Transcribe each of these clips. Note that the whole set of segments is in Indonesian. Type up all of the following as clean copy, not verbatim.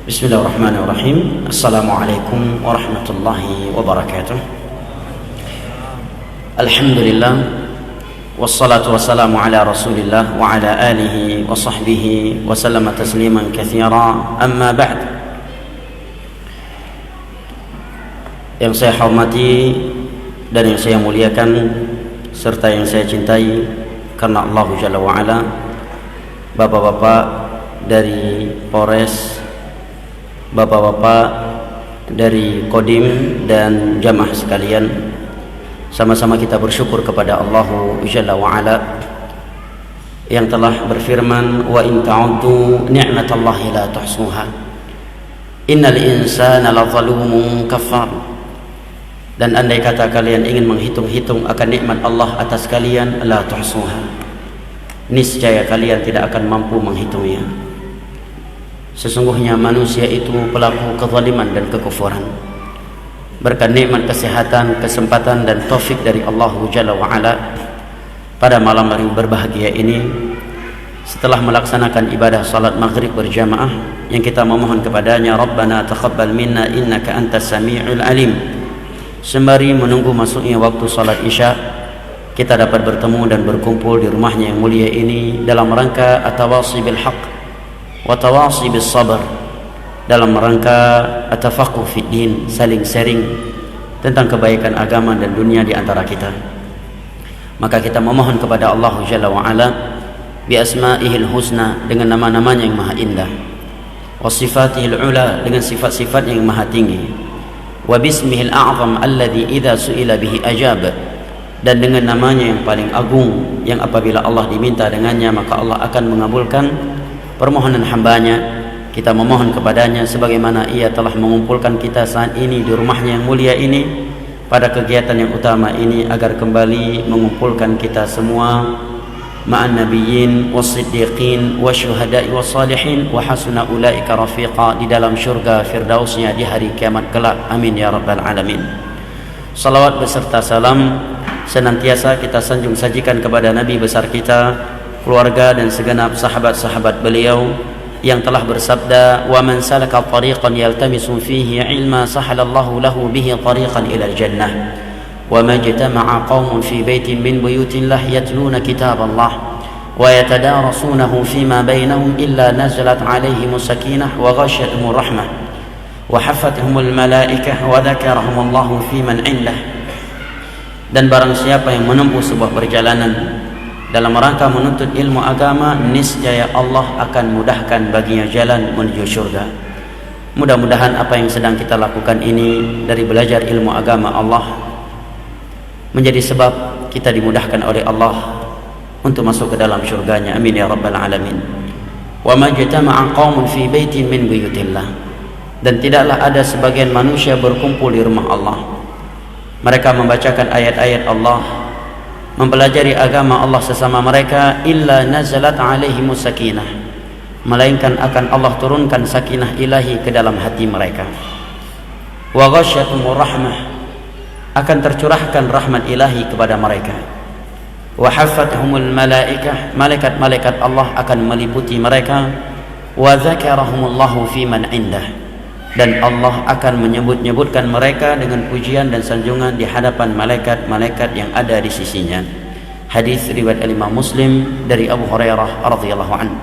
Bismillahirrahmanirrahim. Assalamualaikum warahmatullahi wabarakatuh. Alhamdulillah, wassalatu wassalamu ala rasulillah wa ala alihi wa sahbihi wa sallama tasliman katsira. Amma ba'd. Yang saya hormati dan yang saya muliakan serta yang saya cintai karena Allah Jalla wa ala, bapak-bapak dari Polres, bapak-bapak dari Kodim dan jamaah sekalian, sama-sama kita bersyukur kepada Allah Jalla wa ala yang telah berfirman, wa in ta'uddu ni'matallahi la tuhsuha innal insana lazalumun kafar. Dan andai kata kalian ingin menghitung-hitung akan nikmat Allah atas kalian, la tuhsuha, niscaya kalian tidak akan mampu menghitungnya. Sesungguhnya manusia itu pelaku kezaliman dan kekufuran. Berkat nikmat kesehatan, kesempatan dan taufik dari Allah Jalla wa ala, pada malam hari berbahagia ini, setelah melaksanakan ibadah salat maghrib berjamaah yang kita memohon kepadanya, Rabbana taqabbal minna innaka antas sami'ul alim, sembari menunggu masuknya waktu salat isya, kita dapat bertemu dan berkumpul di rumahnya yang mulia ini dalam rangka at-tawasi bil haqq wa tawasi bis sabr, dalam rangka at-tafaqquh fid din, saling sharing tentang kebaikan agama dan dunia di antara kita. Maka kita memohon kepada Allah Jalla wa ala bi asma'ihil husna, dengan nama-namanya yang maha indah, wa sifatihil ula, dengan sifat-sifat yang maha tinggi, wa bismihil a'zam alladhi idza su'ila bihi ajab, dan dengan namanya yang paling agung yang apabila Allah diminta dengannya maka Allah akan mengabulkan permohonan hambanya. Kita memohon kepadanya sebagaimana ia telah mengumpulkan kita saat ini di rumahnya yang mulia ini pada kegiatan yang utama ini, agar kembali mengumpulkan kita semua ma'an nabiyyin was-siddiqin wasyuhada'i was-salihin wa hasuna ulaika rafiqa, di dalam syurga firdausnya di hari kiamat kelak. Amin ya rabbal alamin. Salawat beserta salam senantiasa kita sanjung sajikan kepada Nabi besar kita, keluarga dan segenap sahabat-sahabat beliau yang telah bersabda, wa man salaka tariqan yaltamisu fihi ilma sahalallahu lahu bihi tariqan ila al-jannah, wa ma jatama'a qaumun fi baitin min buyutillah yatluna kitaballah wa yatadarasunahu fima bainahum illa nazalat alaihimus sakinah wa ghashiyatuhumur rahmah wa haffathumul malaikah wa dzakarahumullahu fi man indah. Dan barang siapa yang menempuh sebuah perjalanan dalam rangka menuntut ilmu agama, niscaya Allah akan mudahkan baginya jalan menuju surga. Mudah-mudahan apa yang sedang kita lakukan ini dari belajar ilmu agama Allah menjadi sebab kita dimudahkan oleh Allah untuk masuk ke dalam surganya. Amin ya rabbal alamin. Wa ma jatama'a qaumun fi baitin min buyutillah, dan tidaklah ada sebagian manusia berkumpul di rumah Allah, mereka membacakan ayat-ayat Allah, mempelajari agama Allah sesama mereka, illa nazalat alaihimus sakinah, melainkan akan Allah turunkan sakinah ilahi ke dalam hati mereka, wa ghasyatumur rahmah, akan tercurahkan rahmat ilahi kepada mereka, wa haffathumul malaikah, malaikat-malaikat Allah akan meliputi mereka, wa dzakarahumullahu fi man indah, dan Allah akan menyebut-nyebutkan mereka dengan pujian dan sanjungan di hadapan malaikat-malaikat yang ada di sisinya. Hadis riwayat Imam Muslim dari Abu Hurairah radhiyallahu anhu.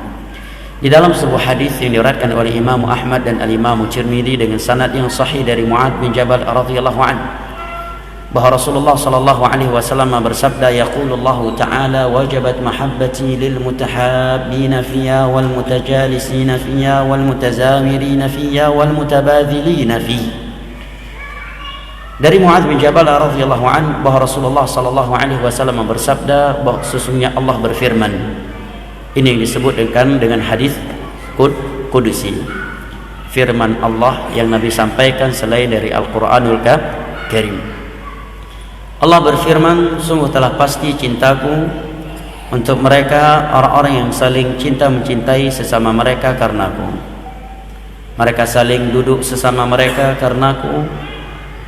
Di dalam sebuah hadis yang diriwayatkan oleh Imam Ahmad dan Al-Imam Tirmidzi dengan sanad yang sahih dari Mu'adz bin Jabal radhiyallahu anhu, bahwa Rasulullah sallallahu alaihi wasallam bersabda, yaqulullahu ta'ala, wajabat mahabbati lil mutahabbina fiyya wal mutajalisina fiyya wal mutazamirina fiyya wal mutabadhilina fiyya. Dari Mu'adz bin Jabal radhiyallahu anhu bahwa Rasulullah sallallahu alaihi wasallam bersabda bahwa sesungguhnya Allah berfirman. Ini yang disebut dengan hadis Qudusi, firman Allah yang Nabi sampaikan selain dari Al-Qur'anul Karim. Allah berfirman, sungguh telah pasti cintaku untuk mereka orang-orang yang saling cinta mencintai sesama mereka karenaku. Mereka saling duduk sesama mereka karenaku,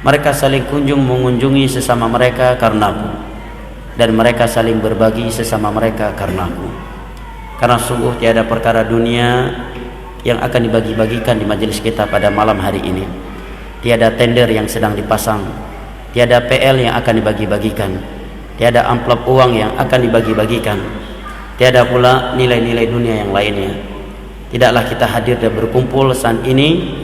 mereka saling kunjung mengunjungi sesama mereka karenaku, dan mereka saling berbagi sesama mereka karenaku. Karena sungguh tiada perkara dunia yang akan dibagi-bagikan di majelis kita pada malam hari ini. Tiada tender yang sedang dipasang, tiada PL yang akan dibagi-bagikan, tiada amplop uang yang akan dibagi-bagikan, tiada pula nilai-nilai dunia yang lainnya. Tidaklah kita hadir dan berkumpul saat ini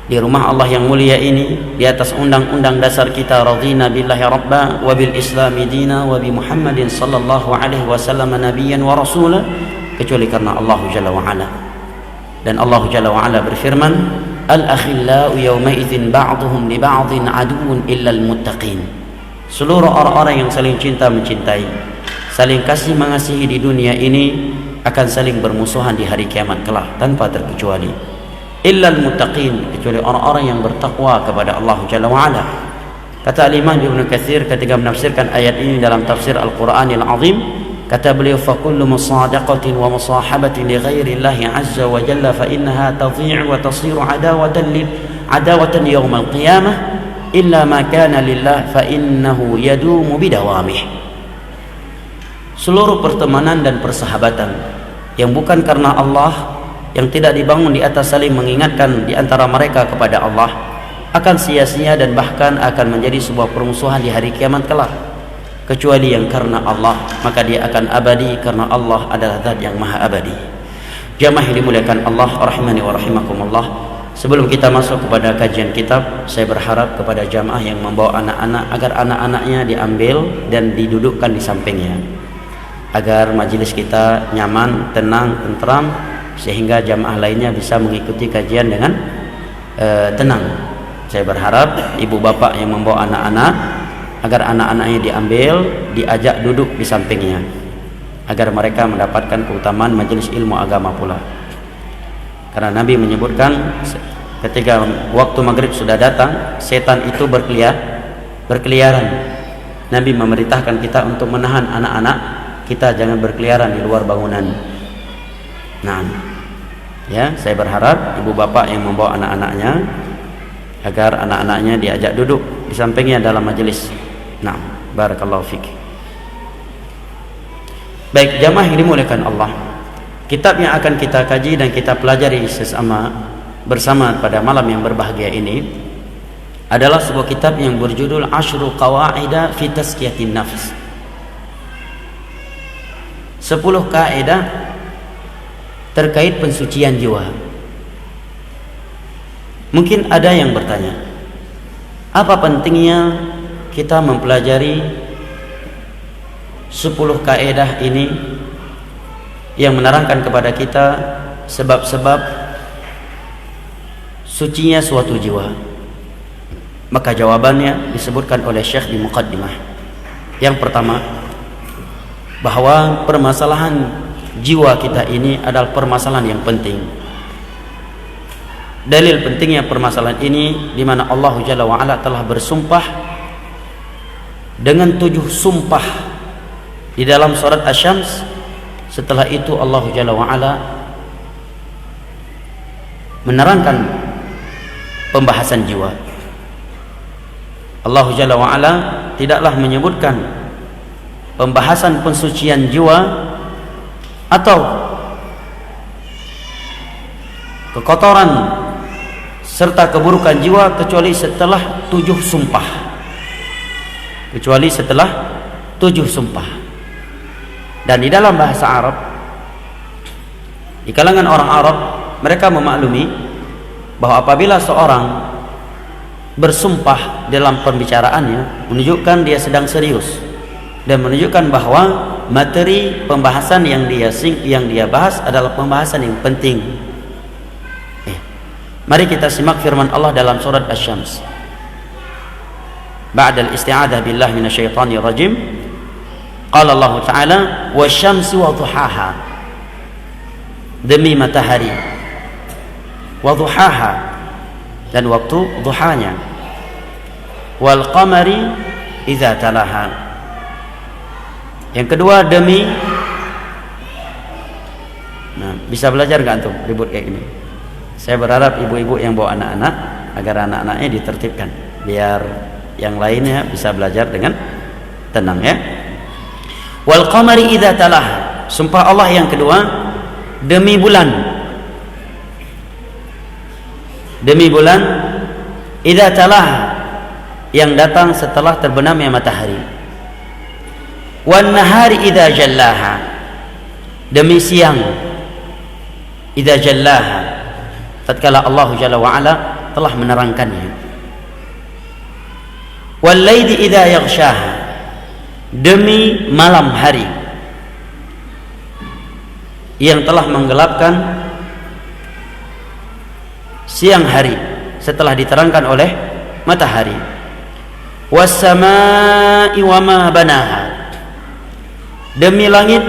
di rumah Allah yang mulia ini di atas undang-undang dasar kita, radina billahi rabba wa bil islami dina wa bi Muhammadin sallallahu alaihi wasallam nabiyyan wa rasula, kecuali karena Allah Jalla wa ala. Dan Allah Jalla wa ala berfirman, al-akhillau yawma idzin ba'dhum li ba'dhin aduwwun illal muttaqin. Seluruh orang-orang yang saling cinta mencintai, saling kasih mengasihi di dunia ini akan saling bermusuhan di hari kiamat kelak tanpa terkecuali. Illal muttaqin, kecuali orang-orang yang bertakwa kepada Allah Jalla wa ala. Kata Imam Ibnu Katsir ketika menafsirkan ayat ini dalam tafsir Al-Qur'anil Azim, kata beliau, fa kullu musadaqatin wa musahabatin li ghairi Allah azza wa jalla fa innaha tadhi'u wa tasiru adawatan yawm al-qiyamah illa ma kana lillah fa innahu yadumu bidawamih. Seluruh pertemanan dan persahabatan yang bukan karena Allah, yang tidak dibangun di atas saling mengingatkan di antara mereka kepada Allah, akan sia-sia dan bahkan akan menjadi sebuah permusuhan di hari kiamat kelak. Kecuali yang karena Allah, maka dia akan abadi karena Allah adalah zat yang maha abadi. Jamaah yang dimuliakan Allah rahimani wa rahimakumullah, sebelum kita masuk kepada kajian kitab, saya berharap kepada jamaah yang membawa anak-anak agar anak-anaknya diambil dan didudukkan di sampingnya, agar majelis kita nyaman, tenang, tentram, sehingga jamaah lainnya bisa mengikuti kajian dengan tenang. Saya berharap ibu bapak yang membawa anak-anak agar anak-anaknya diambil, diajak duduk di sampingnya, agar mereka mendapatkan keutamaan majelis ilmu agama pula. Karena Nabi menyebutkan ketika waktu maghrib sudah datang, setan itu berkeliaran. Nabi memerintahkan kita untuk menahan anak-anak kita jangan berkeliaran di luar bangunan. Nah, ya, saya berharap ibu bapak yang membawa anak-anaknya agar anak-anaknya diajak duduk di sampingnya dalam majelis. Nah, barakallahu fik. Baik, jamaah yang dimuliakan Allah, kitab yang akan kita kaji dan kita pelajari bersama pada malam yang berbahagia ini adalah sebuah kitab yang berjudul Ashru Qawaida fi Tazkiyatin Nafs. 10 kaidah terkait pensucian jiwa. Mungkin ada yang bertanya, apa pentingnya kita mempelajari 10 kaidah ini yang menerangkan kepada kita sebab-sebab sucinya suatu jiwa? Maka jawabannya disebutkan oleh Syekh di muqaddimah. Yang pertama, bahwa permasalahan jiwa kita ini adalah permasalahan yang penting. Dalil pentingnya permasalahan ini di mana Allah Jalla wa ala telah bersumpah dengan 7 sumpah di dalam surat Asy-Syams. Setelah itu Allah Jalla wa ala menerangkan pembahasan jiwa. Allah Jalla wa ala tidaklah menyebutkan pembahasan pensucian jiwa atau kekotoran serta keburukan jiwa kecuali setelah 7 sumpah. Dan di dalam bahasa Arab, di kalangan orang Arab, mereka memaklumi bahwa apabila seorang bersumpah dalam pembicaraannya, menunjukkan dia sedang serius dan menunjukkan bahwa materi pembahasan yang dia bahas adalah pembahasan yang penting. Mari kita simak firman Allah dalam surat Asy-Syams. Ba'da al-isti'adzah billahi minasyaitonir rajim, qala Allah Ta'ala, wasyamsi wa duhaha, demi matahari, wa duhaha, dan waktu duhanya, wal qamari idza talaha. Yang kedua demi, nah, bisa belajar nggak antum ribut kayak gini? Saya berharap ibu-ibu yang bawa anak-anak agar anak-anaknya ditertibkan biar yang lainnya bisa belajar dengan tenang, ya. Wal qamari idza talaha, sumpah Allah yang kedua demi bulan demi bulan idza talaha, yang datang setelah terbenamnya matahari. Wan nahari idza jallaha, demi siang idza jallaha, tatkala Allah Jalla wa Ala telah menerangkannya. Wal laili idza yaghshaha, demi malam hari yang telah menggelapkan siang hari setelah diterangkan oleh matahari. Was-samaa'i wa ma banaha, demi langit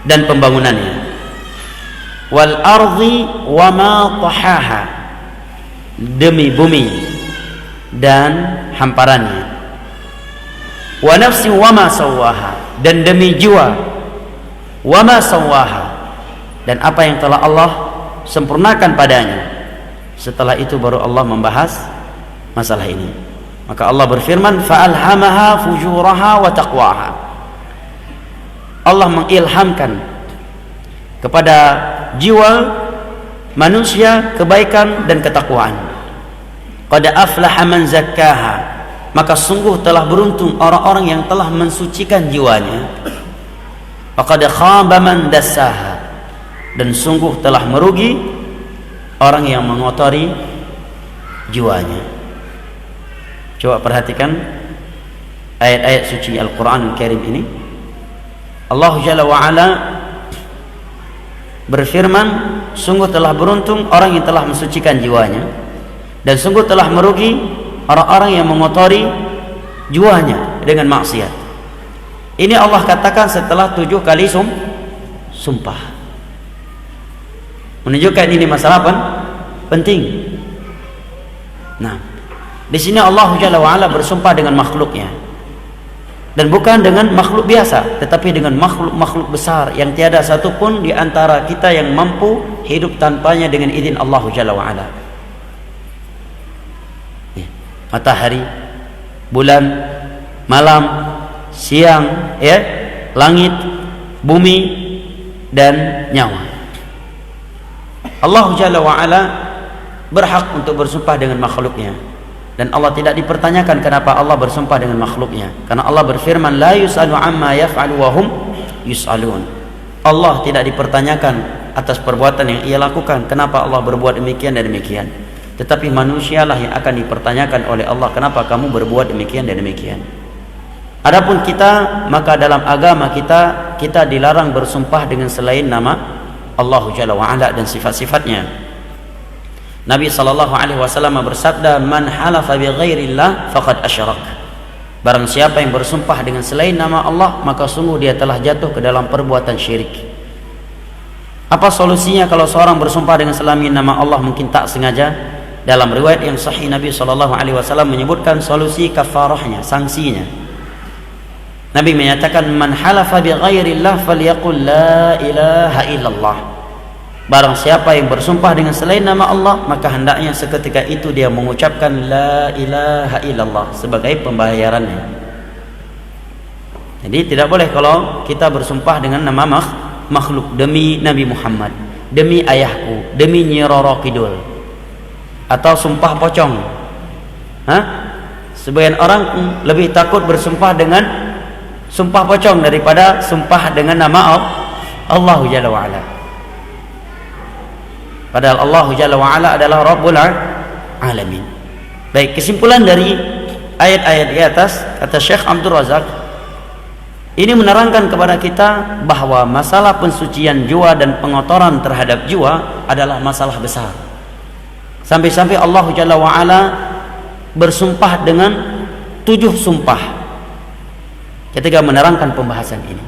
dan pembangunannya. Wal ardi wa ma tahaha, demi bumi dan hamparannya. Wa nafsi wa ma sawaha, dan demi jiwa. Wa ma sawaha, dan apa yang telah Allah sempurnakan padanya. Setelah itu baru Allah membahas masalah ini. Maka Allah berfirman, fa'alhamaha fujuraha wa taqwaha, Allah mengilhamkan kepada jiwa manusia kebaikan dan ketakwaan. Qad aflaha man zakkaha, maka sungguh telah beruntung orang-orang yang telah mensucikan jiwanya. Faqad khaba man dassaha, dan sungguh telah merugi orang yang mengotori jiwanya. Coba perhatikan ayat-ayat suci Al-Quran Al-Karim ini. Allah Jalla wa Ala berfirman, sungguh telah beruntung orang yang telah mensucikan jiwanya, dan sungguh telah merugi orang-orang yang mengotori jiwanya dengan maksiat. Ini Allah katakan setelah 7 kali sumpah, menunjukkan ini masalah penting. Nah, di sini Allah Jalla wa Ala bersumpah dengan makhluknya, dan bukan dengan makhluk biasa, tetapi dengan makhluk-makhluk besar yang tiada satupun di antara kita yang mampu hidup tanpanya dengan izin Allah Jalla wa Ala. Matahari, bulan, malam, siang, langit, bumi, dan nyawa. Allah Jalla wa Ala berhak untuk bersumpah dengan makhluknya, dan Allah tidak dipertanyakan kenapa Allah bersumpah dengan makhluknya, karena Allah berfirman, la yus'alu amma yaf'alu wa hum yus'alun. Allah tidak dipertanyakan atas perbuatan yang ia lakukan, kenapa Allah berbuat demikian dan demikian, tetapi manusialah yang akan dipertanyakan oleh Allah, kenapa kamu berbuat demikian dan demikian. Adapun kita, maka dalam agama kita dilarang bersumpah dengan selain nama Allah Jalla wa Ala dan sifat-sifatnya. Nabi SAW bersabda, man halafa bi ghairillah faqad asyrak, barang siapa yang bersumpah dengan selain nama Allah, maka sungguh dia telah jatuh ke dalam perbuatan syirik. Apa solusinya kalau seorang bersumpah dengan selain nama Allah mungkin tak sengaja? Dalam riwayat yang sahih, Nabi SAW menyebutkan solusi kafarahnya, sanksinya. Nabi menyatakan, man halafa bi ghairillah falyaqul la ilaha illallah, barang siapa yang bersumpah dengan selain nama Allah, maka hendaknya seketika itu dia mengucapkan la ilaha illallah sebagai pembayarannya. Jadi tidak boleh kalau kita bersumpah dengan nama makhluk, demi Nabi Muhammad, demi ayahku, demi Nyi Roro Kidul, atau sumpah pocong. Sebagian orang lebih takut bersumpah dengan sumpah pocong daripada sumpah dengan nama Allah Jalla wa Ala. Padahal Allah Jalla wa Ala adalah Rabbul Alamin. Baik, kesimpulan dari ayat-ayat di atas, kata Syekh Abdul Razak, ini menerangkan kepada kita bahwa masalah pensucian jiwa dan pengotoran terhadap jiwa adalah masalah besar. Sampai-sampai Allah Jalla wa Ala bersumpah dengan 7 sumpah ketika menerangkan pembahasan ini.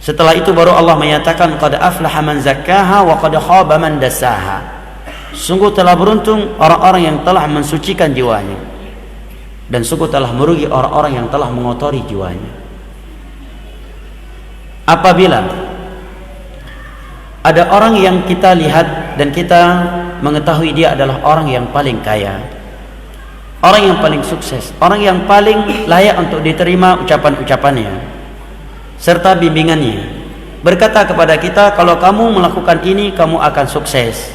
Setelah itu baru Allah menyatakan, qad aflaha man zakkaha wa qad khaba man dassaha, sungguh telah beruntung orang-orang yang telah mensucikan jiwanya, dan sungguh telah merugi orang-orang yang telah mengotori jiwanya. Apabila ada orang yang kita lihat dan kita mengetahui dia adalah orang yang paling kaya, orang yang paling sukses, orang yang paling layak untuk diterima ucapan-ucapannya serta bimbingannya, berkata kepada kita, kalau kamu melakukan ini kamu akan sukses,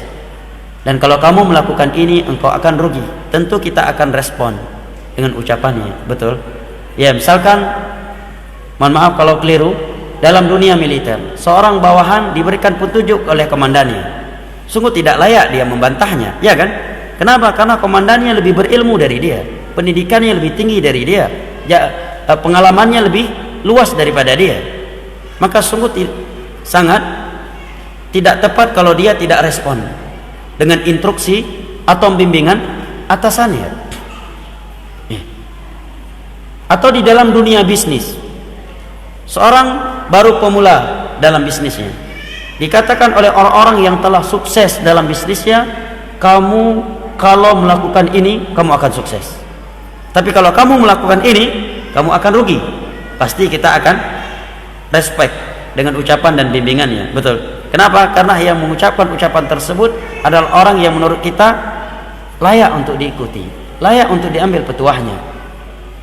Dan kalau kamu melakukan ini, engkau akan rugi. Tentu kita akan respon dengan ucapannya, betul? Ya, misalkan, mohon maaf kalau keliru, dalam dunia militer, seorang bawahan diberikan petunjuk oleh komandannya. Sungguh tidak layak dia membantahnya, ya kan? Kenapa? Karena komandannya lebih berilmu dari dia, pendidikannya lebih tinggi dari dia, pengalamannya lebih luas daripada dia. Maka sungguh sangat tidak tepat kalau dia tidak respon dengan instruksi atau bimbingan atasannya. Atau di dalam dunia bisnis, seorang baru pemula dalam bisnisnya, dikatakan oleh orang-orang yang telah sukses dalam bisnisnya, kamu kalau melakukan ini kamu akan sukses, tapi kalau kamu melakukan ini kamu akan rugi. Pasti kita akan respect dengan ucapan dan bimbingannya, betul? Kenapa? Karena yang mengucapkan ucapan tersebut adalah orang yang menurut kita layak untuk diikuti, layak untuk diambil petuahnya.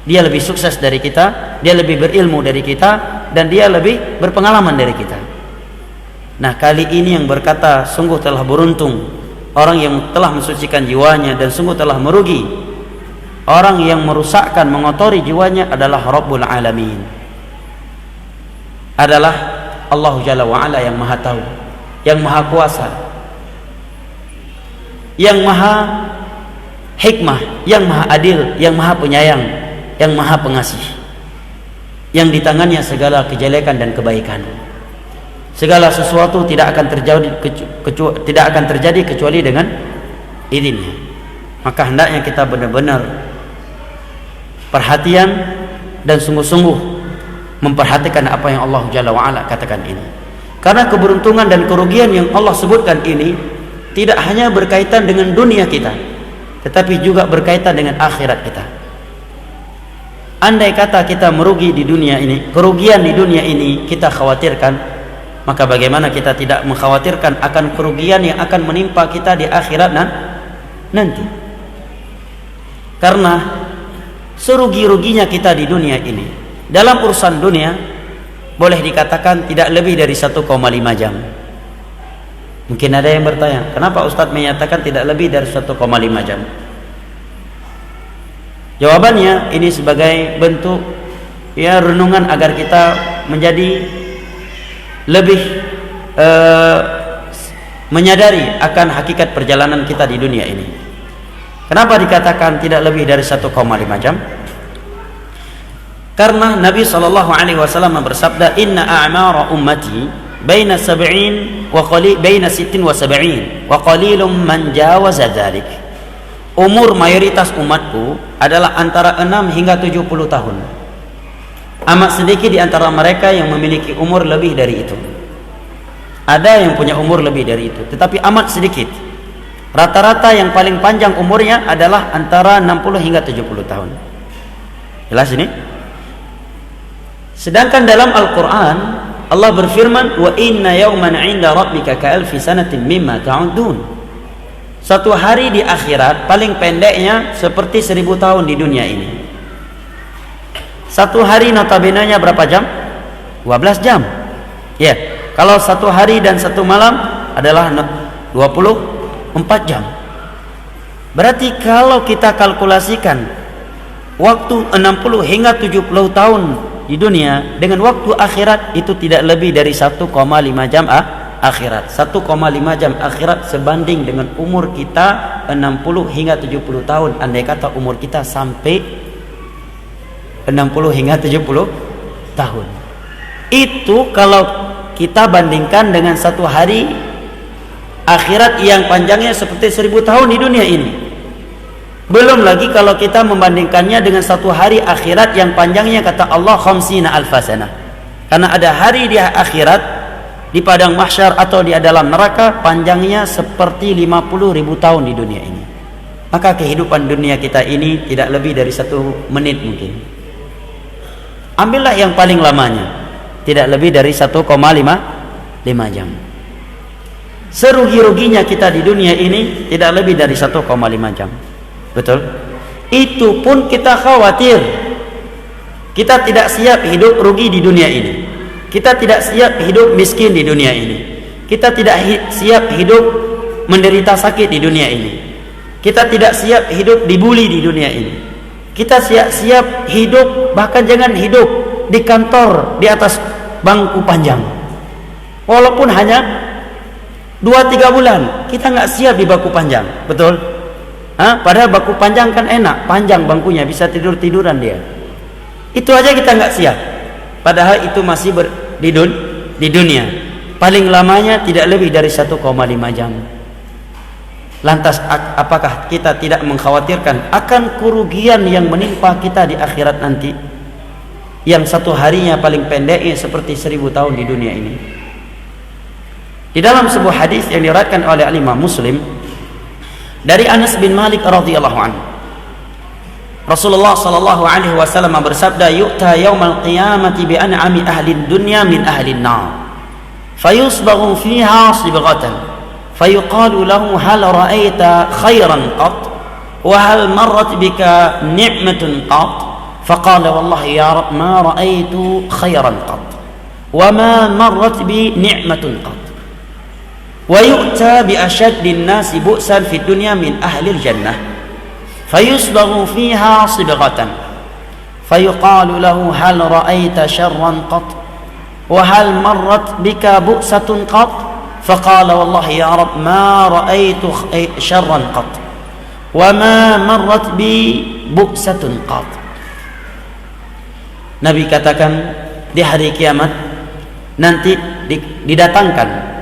Dia lebih sukses dari kita, dia lebih berilmu dari kita, dan dia lebih berpengalaman dari kita. Nah, kali ini yang berkata sungguh telah beruntung orang yang telah mensucikan jiwanya, dan sungguh telah merugi orang yang merusakkan, mengotori jiwanya adalah Rabbul Alamin, adalah Allah Jalla wa'ala yang maha tahu, yang maha kuasa, yang maha hikmah, yang maha adil, yang maha penyayang, yang maha pengasih, yang di tangannya segala kejelekan dan kebaikan. Segala sesuatu tidak akan terjadi kecuali dengan izinnya. Maka hendaknya kita benar-benar perhatian dan sungguh-sungguh memperhatikan apa yang Allah Jalla wa'ala katakan ini. Karena keberuntungan dan kerugian yang Allah sebutkan ini tidak hanya berkaitan dengan dunia kita, tetapi juga berkaitan dengan akhirat kita. Andai kata kita merugi di dunia ini, kerugian di dunia ini kita khawatirkan, maka bagaimana kita tidak mengkhawatirkan akan kerugian yang akan menimpa kita di akhirat nanti? Karena serugi-ruginya kita di dunia ini, dalam urusan dunia boleh dikatakan tidak lebih dari 1,5 jam. Mungkin ada yang bertanya, kenapa Ustadz menyatakan tidak lebih dari 1,5 jam? Jawabannya ini sebagai bentuk ya renungan agar kita menjadi lebih menyadari akan hakikat perjalanan kita di dunia ini. Kenapa dikatakan tidak lebih dari 1,5 jam? Karena Nabi SAW bersabda, Inna a'mara ummati baina 60 wa 70 wa qalilum man jawaza dzalik. Umur mayoritas umatku adalah antara 6 hingga 70 tahun. Amat sedikit di antara mereka yang memiliki umur lebih dari itu. Ada yang punya umur lebih dari itu, tetapi amat sedikit. Rata-rata yang paling panjang umurnya adalah antara 60 hingga 70 tahun. Jelas ini? Sedangkan dalam Al-Quran Allah berfirman, Wa inna yawman 'inda rabbika ka'alfi sanatin mimma ta'udun. Satu hari di akhirat paling pendeknya seperti 1000 tahun di dunia ini. Satu hari notabenenya berapa jam? 12 jam. Ya, kalau satu hari dan satu malam adalah 24 jam. Berarti kalau kita kalkulasikan waktu 60 hingga 70 tahun di dunia dengan waktu akhirat, itu tidak lebih dari 1,5 jam akhirat. 1,5 jam akhirat sebanding dengan umur kita 60 hingga 70 tahun. Andai kata umur kita sampai 60 hingga 70 tahun, itu kalau kita bandingkan dengan satu hari akhirat yang panjangnya seperti 1000 tahun di dunia ini. Belum lagi kalau kita membandingkannya dengan satu hari akhirat yang panjangnya kata Allah 50 alfasana. Karena ada hari di akhirat di padang mahsyar atau di dalam neraka panjangnya seperti 50.000 tahun di dunia ini. Maka kehidupan dunia kita ini tidak lebih dari 1 menit mungkin. Ambillah yang paling lamanya, tidak lebih dari 1,5 jam. Serugi-ruginya kita di dunia ini tidak lebih dari 1,5 jam. Betul? Itu pun kita khawatir. Kita tidak siap hidup rugi di dunia ini. Kita tidak siap hidup miskin di dunia ini. Kita tidak siap hidup menderita sakit di dunia ini. Kita tidak siap hidup dibuli di dunia ini. Kita siap hidup, bahkan jangan hidup di kantor di atas bangku panjang. Walaupun hanya 2-3 bulan, kita nggak siap di bangku panjang, betul? Padahal bangku panjang kan enak, panjang bangkunya, bisa tiduran dia. Itu aja kita nggak siap. Padahal itu masih di dunia. Paling lamanya tidak lebih dari 1,5 jam. Lantas apakah kita tidak mengkhawatirkan akan kerugian yang menimpa kita di akhirat nanti, yang satu harinya paling pendeknya seperti 1000 tahun di dunia ini? Di dalam sebuah hadis yang diriwayatkan oleh Imam Muslim dari Anas bin Malik radhiyallahu anhu, Rasulullah sallallahu alaihi wasallam bersabda, "Yu'ta yaumal qiyamati bi an'ami ahli dunya min ahli an-nar, fayusbaghu fiha sibghatan, fayuqalu lahu hal ra'aita khairan qat, wa hal marrat bika ni'matun qat?" Faqala wallahi ya Rabb ma ra'aitu khairan qat, wa ma marrat bi ni'matun qat. Wa yu'ta bi ashaddin nasi bu'san fid dunya min ahli al-jannah, fayusbaghu fiha sibghatan, fayuqalu lahu hal ra'aita sharran qat, wa hal marrat bika bu'satun qat? Faqala wallahi ya Rabb ma ra'aitu sharran qat, wa ma marrat bi bu'satun qat. Nabi katakan, di hari kiamat nanti didatangkan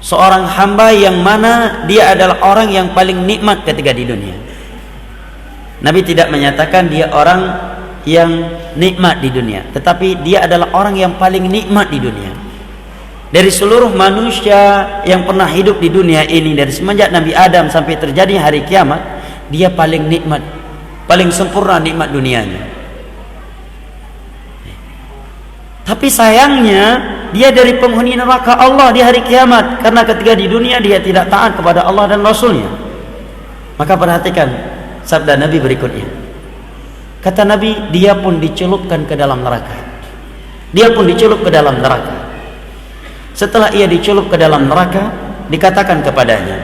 seorang hamba yang mana dia adalah orang yang paling nikmat ketika di dunia. Nabi tidak menyatakan dia orang yang nikmat di dunia, tetapi dia adalah orang yang paling nikmat di dunia. Dari seluruh manusia yang pernah hidup di dunia ini, dari semenjak Nabi Adam sampai terjadi hari kiamat, dia paling nikmat, paling sempurna nikmat dunianya. Tapi sayangnya dia dari penghuni neraka Allah di hari kiamat, karena ketika di dunia dia tidak taat kepada Allah dan Rasulnya. Maka perhatikan sabda Nabi berikutnya. Kata Nabi, dia pun dicelupkan ke dalam neraka. Dia pun dicelup ke dalam neraka. Setelah ia dicelup ke dalam neraka, dikatakan kepadanya,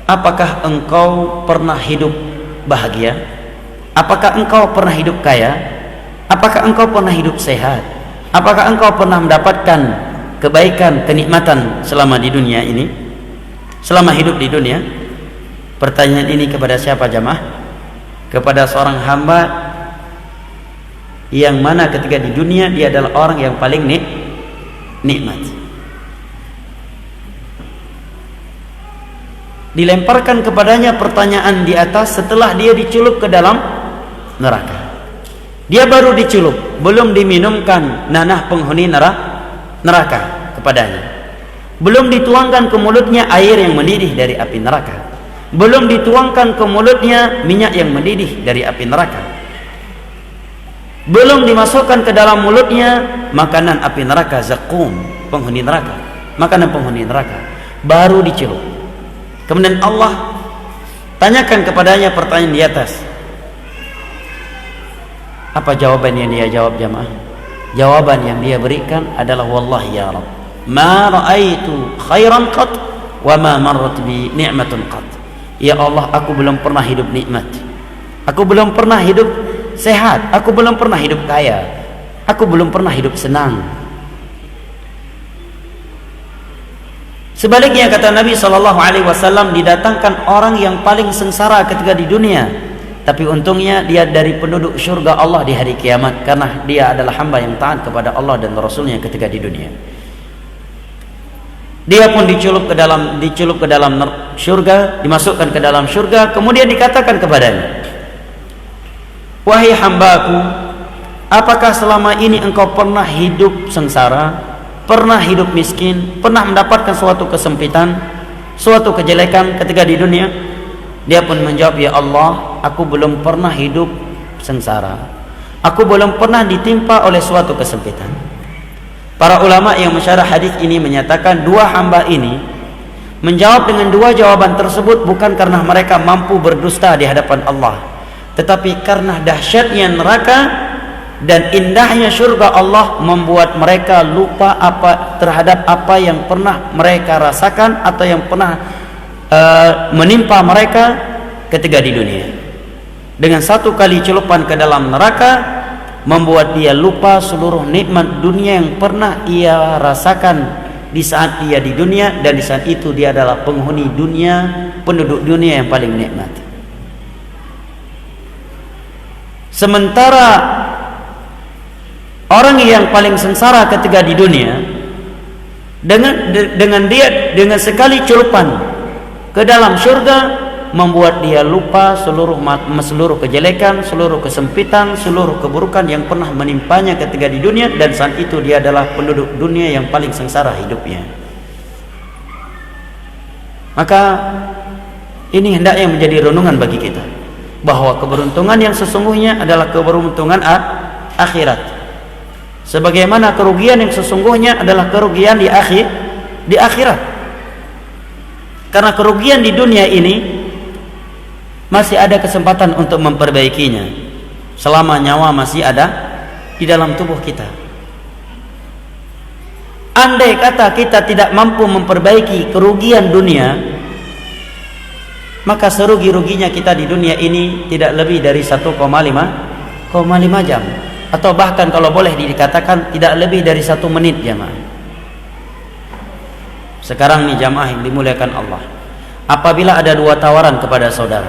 apakah engkau pernah hidup bahagia? Apakah engkau pernah hidup kaya? Apakah engkau pernah hidup sehat? Apakah engkau pernah mendapatkan kebaikan, kenikmatan selama di dunia ini? Selama hidup di dunia? Pertanyaan ini kepada siapa jamaah? Kepada seorang hamba yang mana ketika di dunia dia adalah orang yang paling nikmat. Dilemparkan kepadanya pertanyaan di atas setelah dia dicelup ke dalam neraka. Dia baru dicelup, belum diminumkan nanah penghuni neraka kepadanya, belum dituangkan ke mulutnya air yang mendidih dari api neraka, belum dituangkan ke mulutnya minyak yang mendidih dari api neraka, belum dimasukkan ke dalam mulutnya makanan api neraka, zakum, penghuni neraka, makanan penghuni neraka, baru dicelup. Kemudian Allah tanyakan kepadanya pertanyaan di atas. Apa jawaban yang dia jawab jamaah? Jawaban yang dia berikan adalah wallahi ya Rabb ma ra'aitu khairan qat wa ma marrat bi ni'matun qat. Ya Allah, aku belum pernah hidup nikmat, aku belum pernah hidup sehat, aku belum pernah hidup kaya, aku belum pernah hidup senang. Sebaliknya kata Nabi SAW, didatangkan orang yang paling sengsara ketika di dunia, tapi untungnya dia dari penduduk syurga Allah di hari kiamat, karena dia adalah hamba yang taat kepada Allah dan Rasulnya ketika di dunia. Dia pun dicelup ke dalam syurga, dimasukkan ke dalam syurga, kemudian dikatakan kepadanya, wahai hambaku, apakah selama ini engkau pernah hidup sengsara, pernah hidup miskin, pernah mendapatkan suatu kesempitan, suatu kejelekan ketika di dunia? Dia pun menjawab, ya Allah, aku belum pernah hidup sengsara, aku belum pernah ditimpa oleh suatu kesempitan. Para ulama yang mensyarah hadis ini menyatakan dua hamba ini menjawab dengan dua jawaban tersebut bukan karena mereka mampu berdusta di hadapan Allah, tetapi karena dahsyatnya neraka dan indahnya surga Allah membuat mereka lupa terhadap apa yang pernah mereka rasakan atau yang pernah menimpa mereka ketika di dunia. Dengan satu kali celupan ke dalam neraka membuat dia lupa seluruh nikmat dunia yang pernah ia rasakan di saat dia di dunia, dan di saat itu dia adalah penghuni dunia, penduduk dunia yang paling nikmat. Sementara orang yang paling sengsara ketika di dunia dengan sekali celupan ke dalam surga membuat dia lupa seluruh kejelekan, seluruh kesempitan, seluruh keburukan yang pernah menimpanya ketika di dunia, dan saat itu dia adalah penduduk dunia yang paling sengsara hidupnya. Maka ini hendaknya menjadi renungan bagi kita, bahwa keberuntungan yang sesungguhnya adalah keberuntungan akhirat, sebagaimana kerugian yang sesungguhnya adalah kerugian di akhirat. Karena kerugian di dunia ini masih ada kesempatan untuk memperbaikinya selama nyawa masih ada di dalam tubuh kita. Andai kata kita tidak mampu memperbaiki kerugian dunia, maka serugi-ruginya kita di dunia ini tidak lebih dari 1,5 jam, atau bahkan kalau boleh dikatakan tidak lebih dari 1 menit jamaah. Sekarang nih jamaah yang dimuliakan Allah, apabila ada 2 tawaran kepada saudara.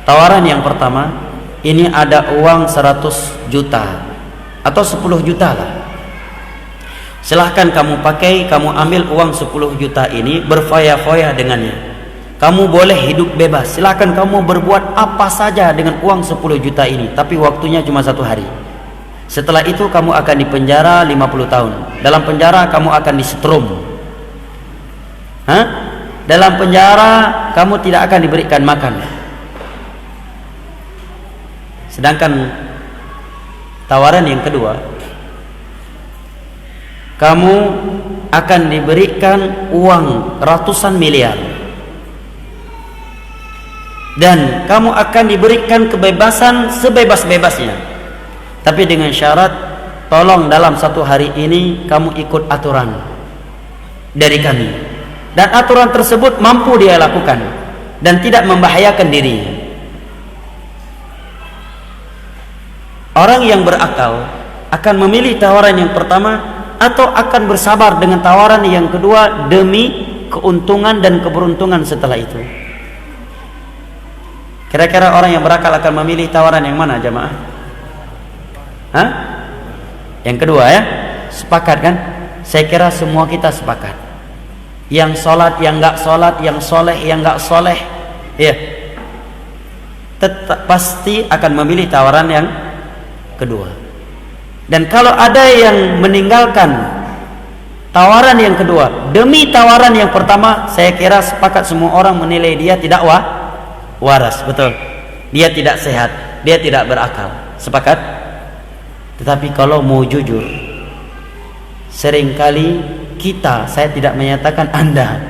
Tawaran yang pertama, ini ada uang 100 juta atau 10 juta lah. Silahkan kamu pakai, kamu ambil uang 10 juta ini, berfoya-foya dengannya. Kamu boleh hidup bebas, silahkan kamu berbuat apa saja dengan uang 10 juta ini, tapi waktunya cuma 1 hari. Setelah itu kamu akan dipenjara 50 tahun. Dalam penjara kamu akan disetrum. Dalam penjara kamu tidak akan diberikan makan. Sedangkan tawaran yang kedua, kamu akan diberikan uang ratusan miliar, dan kamu akan diberikan kebebasan sebebas-bebasnya, tapi dengan syarat, tolong dalam 1 hari ini kamu ikut aturan dari kami, dan aturan tersebut mampu dia lakukan dan tidak membahayakan dirinya. Orang yang berakal akan memilih tawaran yang pertama, atau akan bersabar dengan tawaran yang kedua demi keuntungan dan keberuntungan setelah itu. Kira-kira orang yang berakal akan memilih tawaran yang mana jamaah? Yang kedua ya? Sepakat kan? Saya kira semua kita sepakat. Yang sholat, yang gak sholat, yang soleh, yang gak soleh, ya, tetap pasti akan memilih tawaran yang kedua. Dan kalau ada yang meninggalkan tawaran yang kedua demi tawaran yang pertama, saya kira sepakat semua orang menilai dia tidak waras, betul. Dia tidak sehat, dia tidak berakal. Sepakat? Tetapi kalau mau jujur, seringkali kita, saya tidak menyatakan Anda,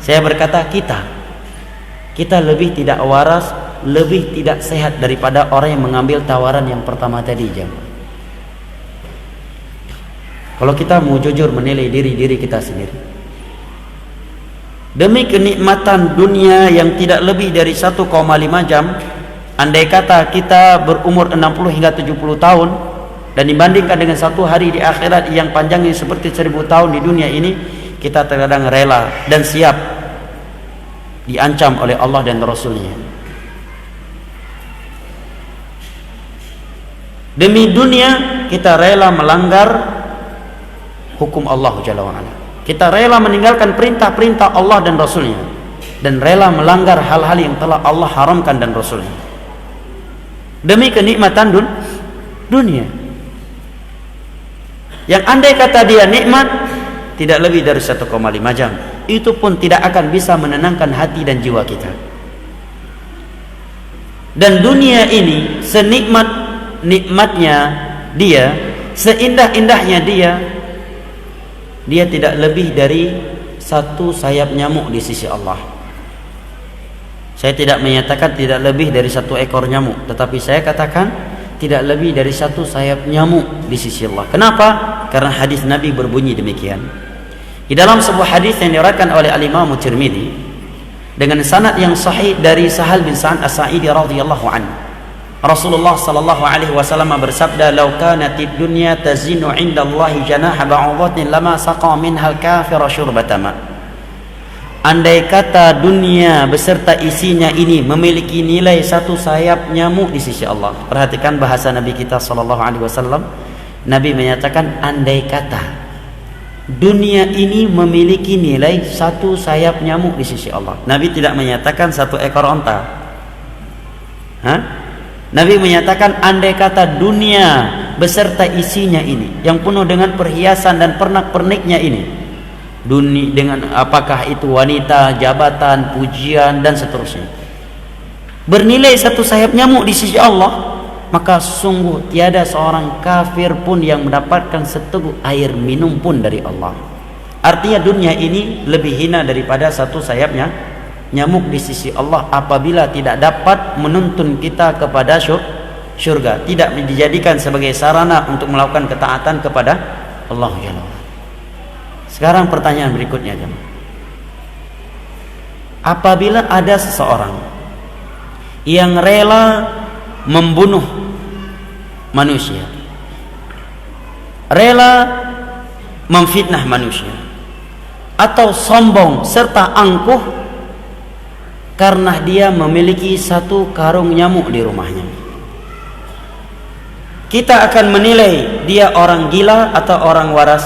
saya berkata kita lebih tidak waras, lebih tidak sehat daripada orang yang mengambil tawaran yang pertama tadi jemaah. Kalau kita mau jujur menilai diri kita sendiri, demi kenikmatan dunia yang tidak lebih dari 1,5 jam, andai kata kita berumur 60 hingga 70 tahun, dan dibandingkan dengan 1 hari di akhirat yang panjangnya seperti 1000 tahun di dunia ini, kita terkadang rela dan siap diancam oleh Allah dan Rasulnya. Demi dunia kita rela melanggar hukum Allah Jalla wa'ala. Kita rela meninggalkan perintah-perintah Allah dan Rasulnya, dan rela melanggar hal-hal yang telah Allah haramkan dan Rasulnya, demi kenikmatan dunia yang andai kata dia nikmat tidak lebih dari 1,5 jam, itu pun tidak akan bisa menenangkan hati dan jiwa kita. Dan dunia ini senikmat-nikmatnya dia, seindah-indahnya dia tidak lebih dari 1 sayap nyamuk di sisi Allah. Saya tidak menyatakan tidak lebih dari 1 ekor nyamuk, tetapi saya katakan tidak lebih dari satu sayap nyamuk di sisi Allah. Kenapa? Karena hadis Nabi berbunyi demikian. Di dalam sebuah hadis yang diriwayatkan oleh Al-Imam Tirmidzi dengan sanad yang sahih dari Sahal bin Sa'ad As-Sa'idi radhiyallahu anhu, Rasulullah sallallahu alaihi wasallam bersabda, "Law kanatid dunya tazinu 'inda Allahi janaha ba'udatin lama saqa minhal kafira syurbata ma." Andai kata dunia beserta isinya ini memiliki nilai satu sayap nyamuk di sisi Allah. Perhatikan bahasa Nabi kita sallallahu alaihi wasallam. Nabi menyatakan andai kata dunia ini memiliki nilai satu sayap nyamuk di sisi Allah. Nabi tidak menyatakan satu ekor onta. Nabi menyatakan andai kata dunia beserta isinya ini yang penuh dengan perhiasan dan pernak-perniknya ini, dunia dengan apakah itu wanita, jabatan, pujian dan seterusnya, bernilai satu sayap nyamuk di sisi Allah, maka sungguh tiada seorang kafir pun yang mendapatkan seteguk air minum pun dari Allah. Artinya dunia ini lebih hina daripada satu sayapnya nyamuk di sisi Allah apabila tidak dapat menuntun kita kepada syurga, tidak dijadikan sebagai sarana untuk melakukan ketaatan kepada Allah Jalla wa'ala. Sekarang pertanyaan berikutnya, jemaah. Apabila ada seseorang yang rela membunuh manusia, rela memfitnah manusia, atau sombong serta angkuh karena dia memiliki satu karung nyamuk di rumahnya, kita akan menilai dia orang gila atau orang waras?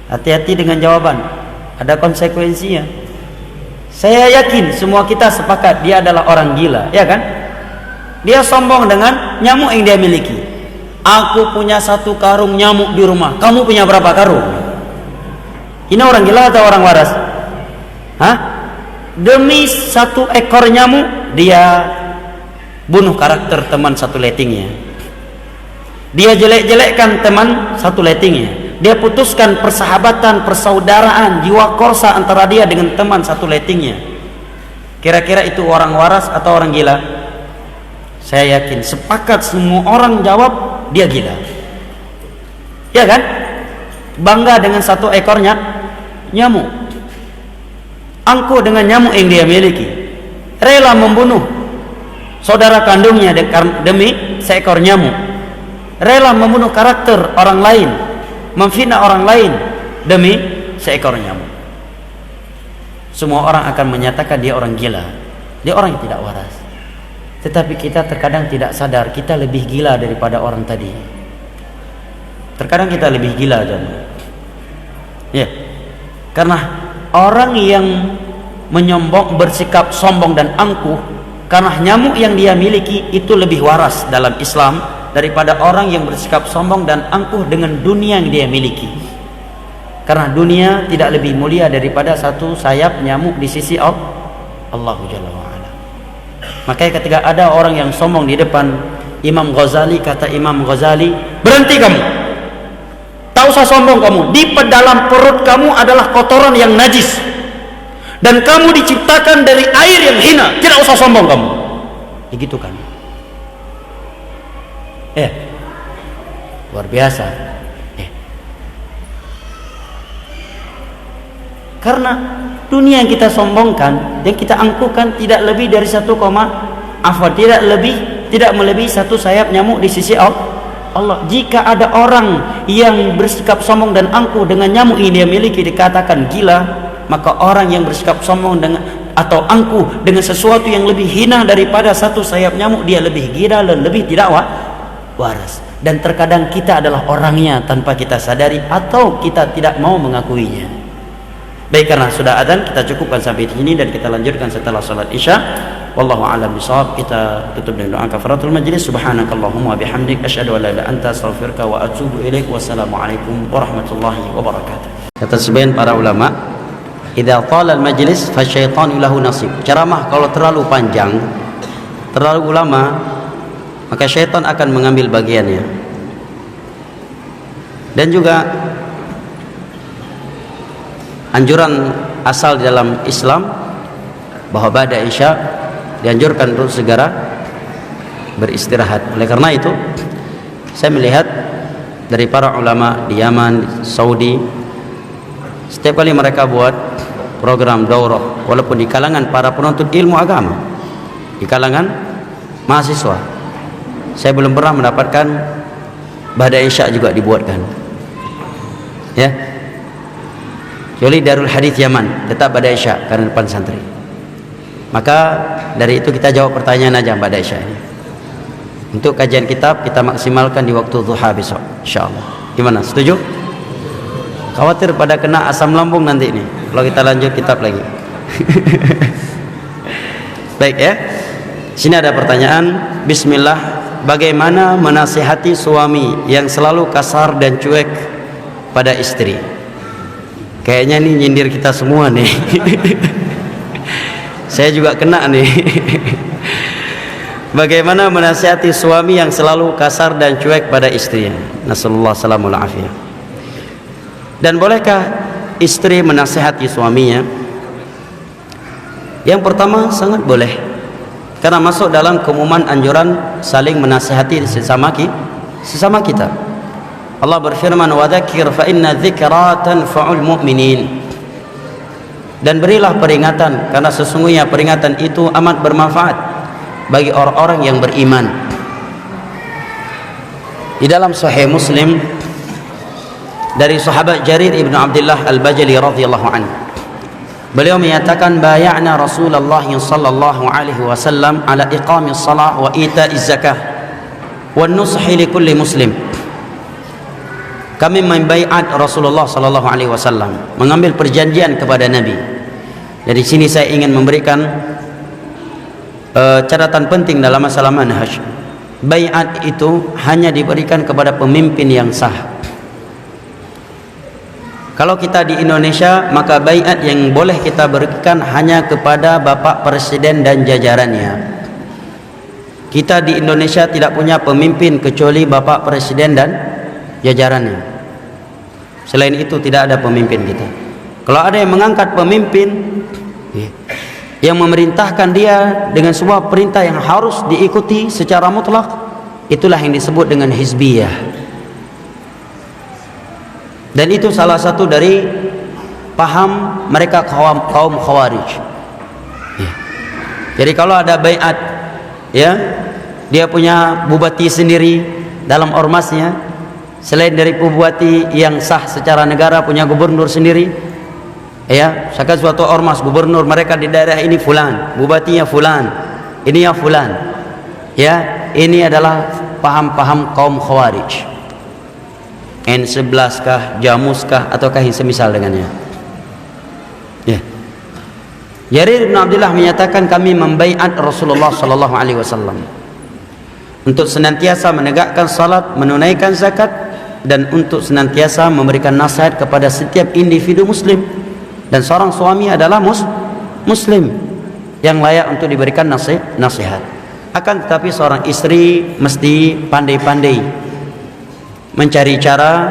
Hati-hati dengan jawaban, ada konsekuensinya. Saya yakin semua kita sepakat dia adalah orang gila, ya kan? Dia sombong dengan nyamuk yang dia miliki. Aku punya satu karung nyamuk di rumah, kamu punya berapa karung? Ini orang gila atau orang waras? Demi satu ekor nyamuk dia bunuh karakter teman satu lettingnya, dia jelek-jelekkan teman satu lettingnya, dia putuskan persahabatan, persaudaraan, jiwa korsa antara dia dengan teman satu lettingnya. Kira-kira itu orang waras atau orang gila? Saya yakin sepakat semua orang jawab dia gila, ya kan? Bangga dengan satu ekornya nyamuk, angkuh dengan nyamuk yang dia miliki, rela membunuh saudara kandungnya demi seekor nyamuk, rela membunuh karakter orang lain, memfitnah orang lain demi seekor nyamuk. Semua orang akan menyatakan dia orang gila, dia orang yang tidak waras. Tetapi kita terkadang tidak sadar kita lebih gila daripada orang tadi. Terkadang kita lebih gila, jemaah. Ya, karena orang yang menyombong, bersikap sombong dan angkuh karena nyamuk yang dia miliki itu lebih waras dalam Islam daripada orang yang bersikap sombong dan angkuh dengan dunia yang dia miliki. Karena dunia tidak lebih mulia daripada satu sayap nyamuk di sisi Allah Jalla wa'ala. Makanya ketika ada orang yang sombong di depan Imam Ghazali, kata Imam Ghazali, berhenti kamu, tak usah sombong kamu, di dalam perut kamu adalah kotoran yang najis dan kamu diciptakan dari air yang hina, tidak usah sombong kamu. Begitu kan? Luar biasa. Karena dunia yang kita sombongkan, yang kita angkuhkan tidak lebih dari tidak melebihi satu sayap nyamuk di sisi Allah. Jika ada orang yang bersikap sombong dan angkuh dengan nyamuk yang dia miliki dikatakan gila, maka orang yang bersikap sombong dengan atau angkuh dengan sesuatu yang lebih hina daripada satu sayap nyamuk, dia lebih gila dan lebih tidak waras. Dan terkadang kita adalah orangnya tanpa kita sadari atau kita tidak mau mengakuinya. Baik, karena sudah adzan kita cukupkan sampai di sini dan kita lanjutkan setelah salat Isya. Wallahu a'lam bishawab. Kita tutup dengan doa kafaratul majlis. Subhanakallahumma bihamdik asyhadu an la ilaha illa anta astaghfiruka wa atubu ilaik. Wassalamualaikum warahmatullahi wabarakatuh. Kata sebagian para ulama, idza tala al majlis fa syaitanu lahu nasib. Ceramah kalau terlalu panjang, terlalu lama, maka syaitan akan mengambil bagiannya. Dan juga anjuran asal di dalam Islam bahwa ba'da Isya dianjurkan untuk segera beristirahat. Oleh karena itu saya melihat dari para ulama di Yaman, di Saudi, setiap kali mereka buat program daurah, walaupun di kalangan para penuntut ilmu agama, di kalangan mahasiswa, saya belum pernah mendapatkan ba'da isya juga dibuatkan, ya. Kecuali Darul Hadits Yaman tetap ba'da isya karena depan santri. Maka dari itu kita jawab pertanyaan aja ba'da isya ini. Untuk kajian kitab kita maksimalkan di waktu duha besok, insyaallah. Gimana? Setuju? Khawatir pada kena asam lambung nanti ini kalau kita lanjut kitab lagi. Baik ya. Sini ada pertanyaan. Bismillah, bagaimana menasihati suami yang selalu kasar dan cuek pada istri? Kayaknya nih nyindir kita semua nih. Saya juga kena nih. Bagaimana menasihati suami yang selalu kasar dan cuek pada istrinya? Nasallallahu salamul afiyah. Dan bolehkah istri menasihati suaminya? Yang pertama, sangat boleh, karena masuk dalam keumuman anjuran saling menasihati sesama kita. Allah berfirman, wa dzakir fa inna dzikra tanfa'ul mu'minin. Dan berilah peringatan, karena sesungguhnya peringatan itu amat bermanfaat bagi orang-orang yang beriman. Di dalam Sahih Muslim dari sahabat Jarir ibn Abdullah al-Bajali radhiyallahu anhu, beliau menyatakan, bay'ana Rasulullah sallallahu alaihi wasallam ala iqamis shalah wa ita'iz zakah wa nushi li kulli muslim. Kami membaiat Rasulullah sallallahu alaihi wasallam, mengambil perjanjian kepada Nabi. Dari sini saya ingin memberikan catatan penting dalam masalah manhaj. Baiat itu hanya diberikan kepada pemimpin yang sah. Kalau kita di Indonesia, maka baiat yang boleh kita berikan hanya kepada Bapak Presiden dan jajarannya. Kita di Indonesia tidak punya pemimpin kecuali Bapak Presiden dan jajarannya. Selain itu tidak ada pemimpin kita. Kalau ada yang mengangkat pemimpin yang memerintahkan dia dengan sebuah perintah yang harus diikuti secara mutlak, itulah yang disebut dengan hizbiyah. Dan itu salah satu dari paham mereka kaum khawarij. Jadi kalau ada baiat, ya, dia punya bupati sendiri dalam ormasnya, selain dari bupati yang sah secara negara, punya gubernur sendiri. Ya, misalkan suatu ormas gubernur mereka di daerah ini fulan, bupatinya fulan, ini ya fulan. Ya, ini adalah paham-paham kaum khawarij. N11 kah, Jamus kah, ataukah yang semisal dengannya. Ya. Jarir bin Abdullah menyatakan, kami membaiat Rasulullah sallallahu alaihi wasallam untuk senantiasa menegakkan salat, menunaikan zakat, dan untuk senantiasa memberikan nasihat kepada setiap individu muslim. Dan seorang suami adalah muslim yang layak untuk diberikan nasihat. Akan tetapi seorang istri mesti pandai-pandai mencari cara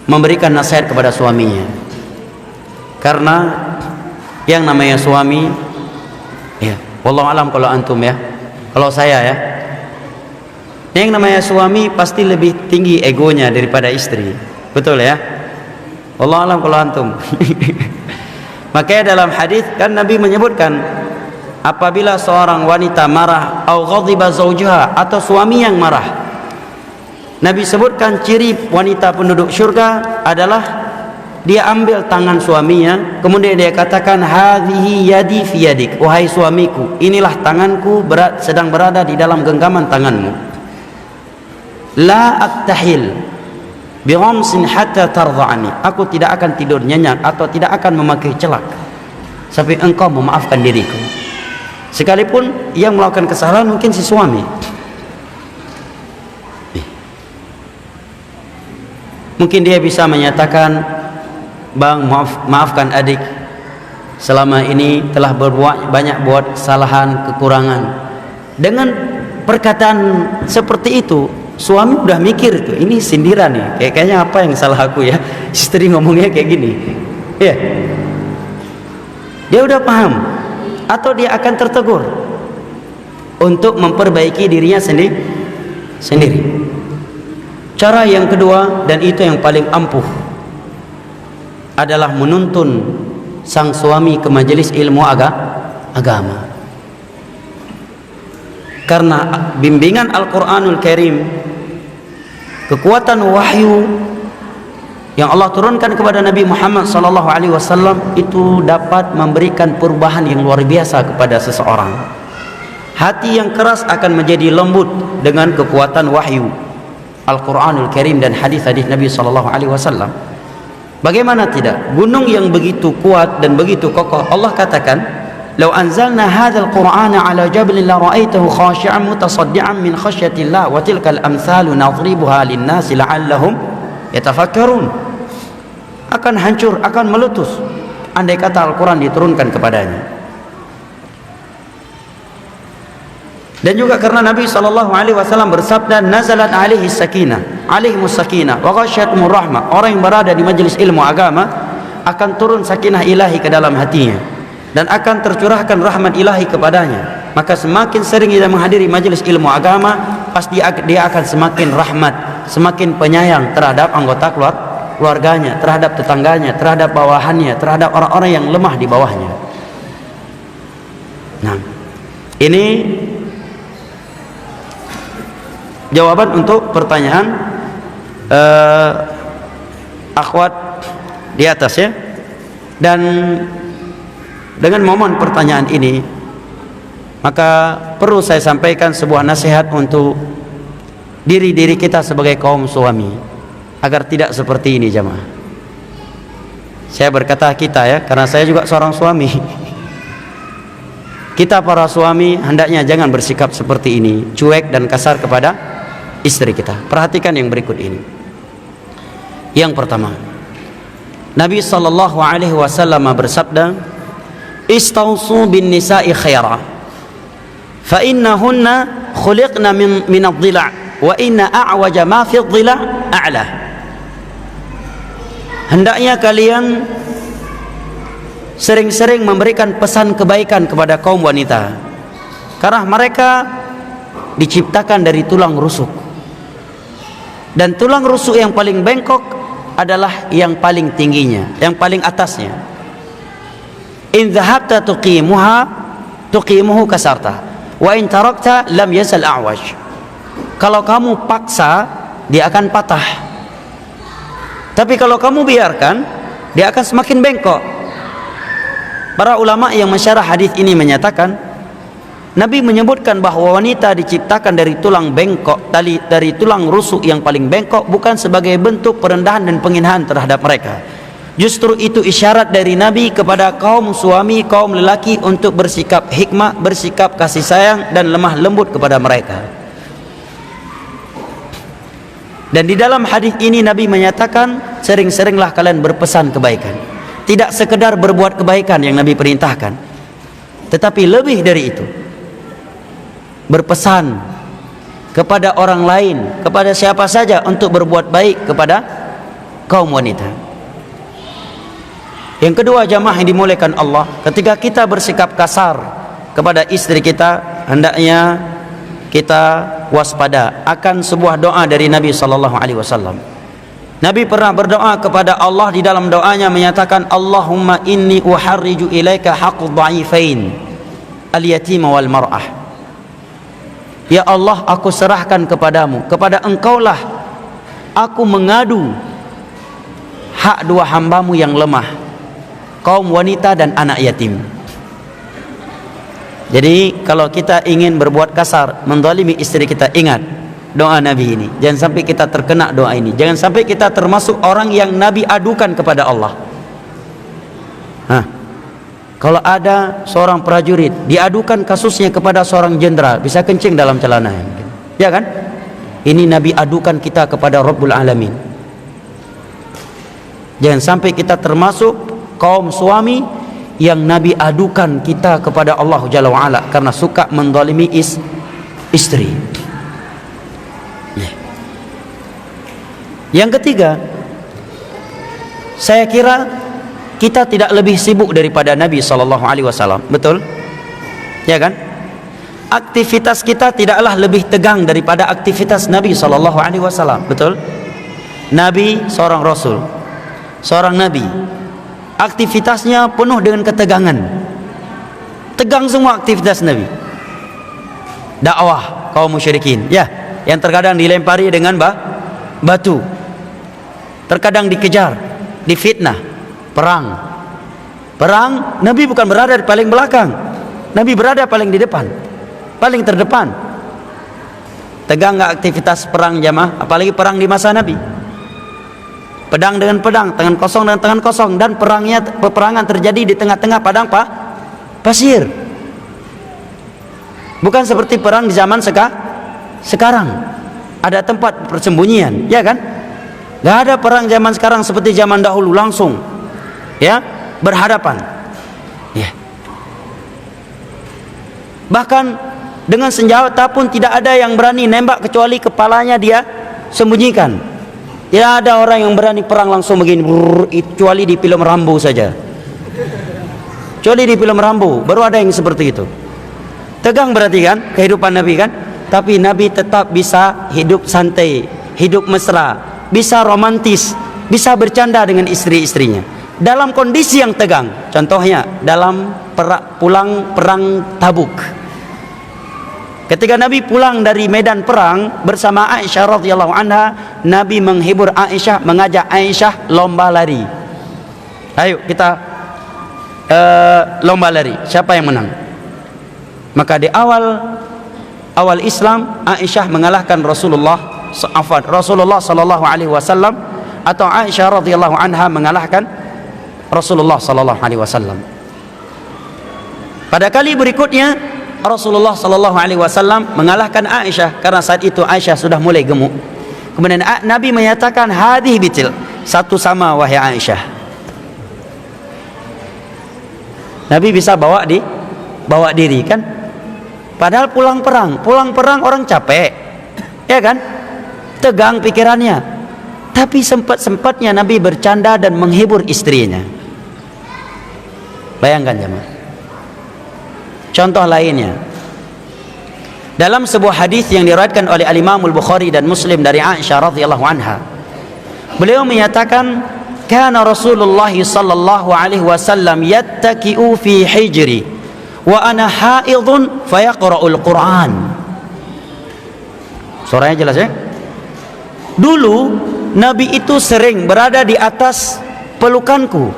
memberikan nasihat kepada suaminya. Karena yang namanya suami, ya, wallahu alam kalau antum ya, kalau saya ya, yang namanya suami pasti lebih tinggi egonya daripada istri. Betul ya? Wallahu alam kalau antum. Makanya dalam hadis kan Nabi menyebutkan, apabila seorang wanita marah au ghadiba zaujuha, atau suami yang marah, Nabi sebutkan ciri wanita penduduk syurga adalah dia ambil tangan suaminya, kemudian dia katakan, hadhihi yadi fi yadik, wahai suamiku, inilah tanganku sedang berada di dalam genggaman tanganmu. La aktahil bi'amsin hatta tardha'ani, aku tidak akan tidur nyenyak atau tidak akan memakai celak sampai engkau memaafkan diriku. Sekalipun yang melakukan kesalahan mungkin si suami, mungkin dia bisa menyatakan, bang, maafkan adik, selama ini telah banyak buat kesalahan, kekurangan. Dengan perkataan seperti itu, suami udah mikir tuh, ini sindiran nih, kayaknya apa yang salah aku ya, istri ngomongnya kayak gini, ya, dia udah paham, atau dia akan tertegur. untuk memperbaiki dirinya sendiri. Cara yang kedua, dan itu yang paling ampuh, adalah menuntun sang suami ke majelis ilmu agama. Karena bimbingan Al-Quranul Karim, kekuatan wahyu yang Allah turunkan kepada Nabi Muhammad SAW itu dapat memberikan perubahan yang luar biasa kepada seseorang. Hati yang keras akan menjadi lembut dengan kekuatan wahyu Al-Quranul Karim dan hadis-hadis Nabi SAW. Bagaimana tidak? Gunung yang begitu kuat dan begitu kokoh, Allah katakan, "Lau anzalna hadzal Qur'ana 'ala jabalin la ra'aitahu khashi'an mutasaddian min khasyatillah wa tilkal amsalu nadribuha lin-nasi la'allahum yatafakkarun." Akan hancur, akan meletus andai kata Al-Quran diturunkan kepadanya. Dan juga karena Nabi SAW bersabda, "Nazalat alaihi sakinah, alaihimus sakinah, wa ghasyiyatuhumur rahmah." Orang yang berada di majelis ilmu agama akan turun sakinah ilahi ke dalam hatinya dan akan tercurahkan rahmat ilahi kepadanya. Maka semakin sering dia menghadiri majelis ilmu agama, pasti dia akan semakin rahmat, semakin penyayang terhadap anggota keluarganya, terhadap tetangganya, terhadap bawahannya, terhadap orang-orang yang lemah di bawahnya. Nah, ini jawaban untuk pertanyaan akhwat di atas ya. Dan dengan momen pertanyaan ini, maka perlu saya sampaikan sebuah nasihat untuk diri-diri kita sebagai kaum suami, agar tidak seperti ini jamaah. Saya berkata kita ya, karena saya juga seorang suami. Kita para suami hendaknya jangan bersikap seperti ini, cuek dan kasar kepada istri kita. Perhatikan yang berikut ini. Yang pertama, Nabi SAW bersabda, "Istausu bin nisa'i khaira, fa innahunna khuliqna min ad-dhila' wa inna a'waja ma fi ad-dhila' a'la." Hendaknya kalian sering-sering memberikan pesan kebaikan kepada kaum wanita, karena mereka diciptakan dari tulang rusuk, dan tulang rusuk yang paling bengkok adalah yang paling tingginya, yang paling atasnya. In dhahabta tuqimuhu kasarta, wa in tarakta lam yazal a'waj. Kalau kamu paksa, dia akan patah. Tapi kalau kamu biarkan, dia akan semakin bengkok. Para ulama yang mensyarah hadis ini menyatakan, Nabi menyebutkan bahwa wanita diciptakan dari tulang bengkok, dari tulang rusuk yang paling bengkok, bukan sebagai bentuk perendahan dan penghinaan terhadap mereka. Justru itu isyarat dari Nabi kepada kaum suami, kaum lelaki untuk bersikap hikmah, bersikap kasih sayang dan lemah lembut kepada mereka. Dan di dalam hadis ini Nabi menyatakan, sering-seringlah kalian berpesan kebaikan. Tidak sekedar berbuat kebaikan yang Nabi perintahkan, tetapi lebih dari itu, berpesan kepada orang lain, kepada siapa saja, untuk berbuat baik kepada kaum wanita. Yang kedua jamaah yang dimuliakan Allah, ketika kita bersikap kasar kepada istri kita, hendaknya kita waspada akan sebuah doa dari Nabi SAW. Nabi pernah berdoa kepada Allah, di dalam doanya menyatakan, "Allahumma inni uharriju ilaika haqqud dha'ifain al-yatima wal mar'ah." Ya Allah, aku serahkan kepadamu, kepada engkaulah aku mengadu hak dua hambamu yang lemah, kaum wanita dan anak yatim. Jadi kalau kita ingin berbuat kasar, menzalimi istri kita, ingat doa Nabi ini. Jangan sampai kita terkena doa ini. Jangan sampai kita termasuk orang yang Nabi adukan kepada Allah. Kalau ada seorang prajurit diadukan kasusnya kepada seorang jenderal, bisa kencing dalam celananya, ya kan? Ini Nabi adukan kita kepada Rabbul Alamin. Jangan sampai kita termasuk kaum suami yang Nabi adukan kita kepada Allah Jalla wa'ala karena suka menzalimi istri. Yang ketiga, saya kira kita tidak lebih sibuk daripada Nabi SAW, betul? Ya kan? aktivitas kita tidaklah lebih tegang daripada aktivitas Nabi SAW. Betul? Nabi seorang Rasul, seorang Nabi, aktivitasnya penuh dengan ketegangan. Tegang semua aktivitas Nabi. Dakwah kaum musyrikin, ya, yang terkadang dilempari dengan batu, terkadang dikejar, difitnah, perang. Nabi bukan berada di paling belakang, Nabi berada paling di depan, paling terdepan. Tegang nggak aktivitas perang jamaah? Apalagi perang di masa Nabi. Pedang dengan pedang, tangan kosong dengan tangan kosong, dan peperangan terjadi di tengah-tengah padang pasir. Bukan seperti perang di zaman sekarang. Ada tempat persembunyian, ya kan? Gak ada perang zaman sekarang seperti zaman dahulu, langsung, ya, berhadapan. Ya. Bahkan dengan senjata pun tidak ada yang berani nembak kecuali kepalanya dia sembunyikan. Tidak ada orang yang berani perang langsung begini, kecuali di film Rambo saja. Kecuali di film Rambo baru ada yang seperti itu. Tegang berarti kan kehidupan Nabi kan? Tapi Nabi tetap bisa hidup santai, hidup mesra, bisa romantis, bisa bercanda dengan istri-istrinya dalam kondisi yang tegang. Contohnya dalam pulang perang Tabuk. Ketika Nabi pulang dari medan perang bersama Aisyah radhiyallahu anha, Nabi menghibur Aisyah, mengajak Aisyah lomba lari. Ayo kita lomba lari, siapa yang menang? Maka di awal Islam, Aisyah mengalahkan Rasulullah sallallahu alaihi wasallam, atau Aisyah radhiyallahu anha mengalahkan Rasulullah sallallahu alaihi wasallam. Pada kali berikutnya Rasulullah sallallahu alaihi wasallam mengalahkan Aisyah karena saat itu Aisyah sudah mulai gemuk. Kemudian Nabi menyatakan, hadhihi bitil, satu sama wahai Aisyah. Nabi bisa bawa diri kan? Padahal pulang perang orang capek, ya kan? Tegang pikirannya. Tapi sempat-sempatnya Nabi bercanda dan menghibur istrinya. Bayangkan jemaah. Contoh lainnya, dalam sebuah hadis yang diriwayatkan oleh Al-Imam Al-Bukhari dan Muslim dari Aisyah radhiyallahu anha, beliau menyatakan, kana Rasulullah sallallahu alaihi wasallam yattaki'u fi hijri wa ana haidun fayaqra'ul Qur'an. Suaranya jelas ya? Dulu Nabi itu sering berada di atas pelukanku,